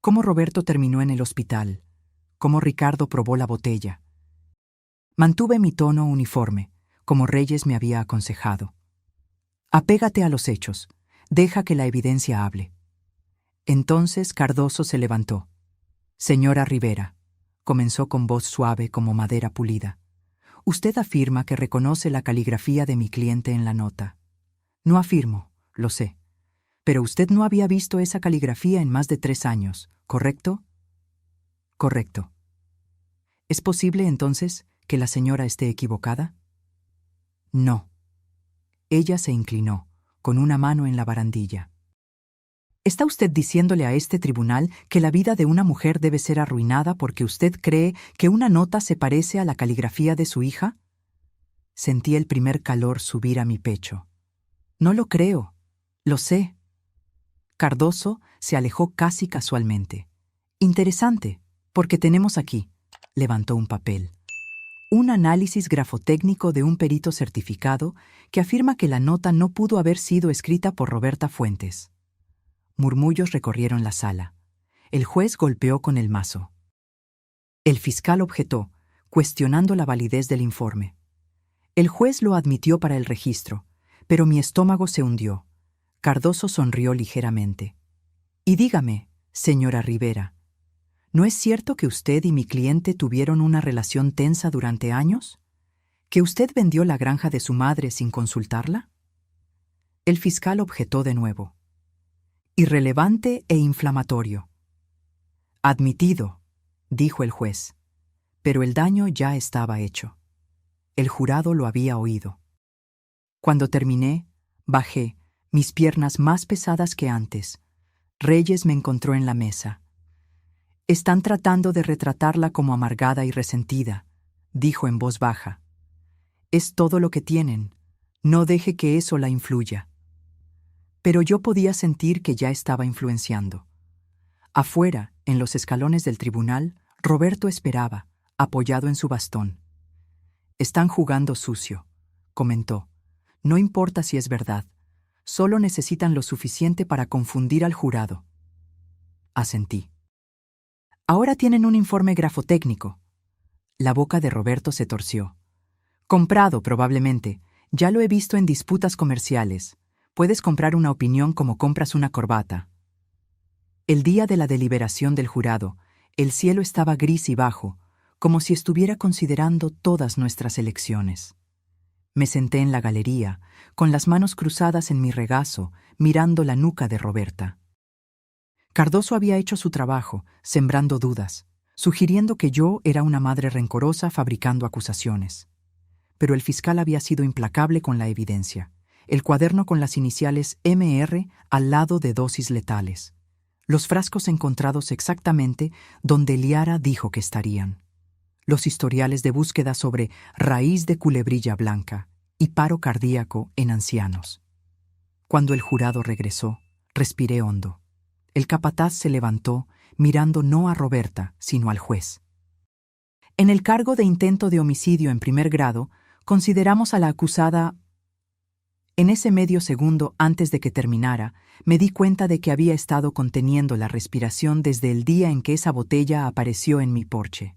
cómo Roberto terminó en el hospital, cómo Ricardo probó la botella. Mantuve mi tono uniforme, como Reyes me había aconsejado. Apégate a los hechos, deja que la evidencia hable. Entonces Cardoso se levantó. Señora Rivera, comenzó con voz suave como madera pulida. Usted afirma que reconoce la caligrafía de mi cliente en la nota. No afirmo, lo sé. Pero usted no había visto esa caligrafía en más de 3 años, ¿correcto? Correcto. ¿Es posible, entonces, que la señora esté equivocada? No. Ella se inclinó, con una mano en la barandilla. ¿Está usted diciéndole a este tribunal que la vida de una mujer debe ser arruinada porque usted cree que una nota se parece a la caligrafía de su hija? Sentí el primer calor subir a mi pecho. No lo creo. Lo sé. Cardoso se alejó casi casualmente. Interesante, porque tenemos aquí, levantó un papel, un análisis grafotécnico de un perito certificado que afirma que la nota no pudo haber sido escrita por Roberta Fuentes. Murmullos recorrieron la sala. El juez golpeó con el mazo. El fiscal objetó, cuestionando la validez del informe. El juez lo admitió para el registro, pero mi estómago se hundió. Cardoso sonrió ligeramente. Y dígame, señora Rivera, ¿no es cierto que usted y mi cliente tuvieron una relación tensa durante años? ¿Que usted vendió la granja de su madre sin consultarla? El fiscal objetó de nuevo. Irrelevante e inflamatorio. Admitido, dijo el juez, pero el daño ya estaba hecho. El jurado lo había oído. Cuando terminé, bajé, mis piernas más pesadas que antes. Reyes me encontró en la mesa. Están tratando de retratarla como amargada y resentida, dijo en voz baja. Es todo lo que tienen. No deje que eso la influya. Pero yo podía sentir que ya estaba influenciando. Afuera, en los escalones del tribunal, Roberto esperaba, apoyado en su bastón. Están jugando sucio, comentó. No importa si es verdad. Solo necesitan lo suficiente para confundir al jurado. Asentí. Ahora tienen un informe grafotécnico. La boca de Roberto se torció. Comprado, probablemente. Ya lo he visto en disputas comerciales. Puedes comprar una opinión como compras una corbata. El día de la deliberación del jurado, el cielo estaba gris y bajo, como si estuviera considerando todas nuestras elecciones. Me senté en la galería, con las manos cruzadas en mi regazo, mirando la nuca de Roberta. Cardoso había hecho su trabajo, sembrando dudas, sugiriendo que yo era una madre rencorosa fabricando acusaciones. Pero el fiscal había sido implacable con la evidencia. El cuaderno con las iniciales MR al lado de dosis letales. Los frascos encontrados exactamente donde Liara dijo que estarían. Los historiales de búsqueda sobre raíz de culebrilla blanca y paro cardíaco en ancianos. Cuando el jurado regresó, respiré hondo. El capataz se levantó, mirando no a Roberta, sino al juez. En el cargo de intento de homicidio en primer grado, consideramos a la acusada. En ese medio segundo antes de que terminara, me di cuenta de que había estado conteniendo la respiración desde el día en que esa botella apareció en mi porche.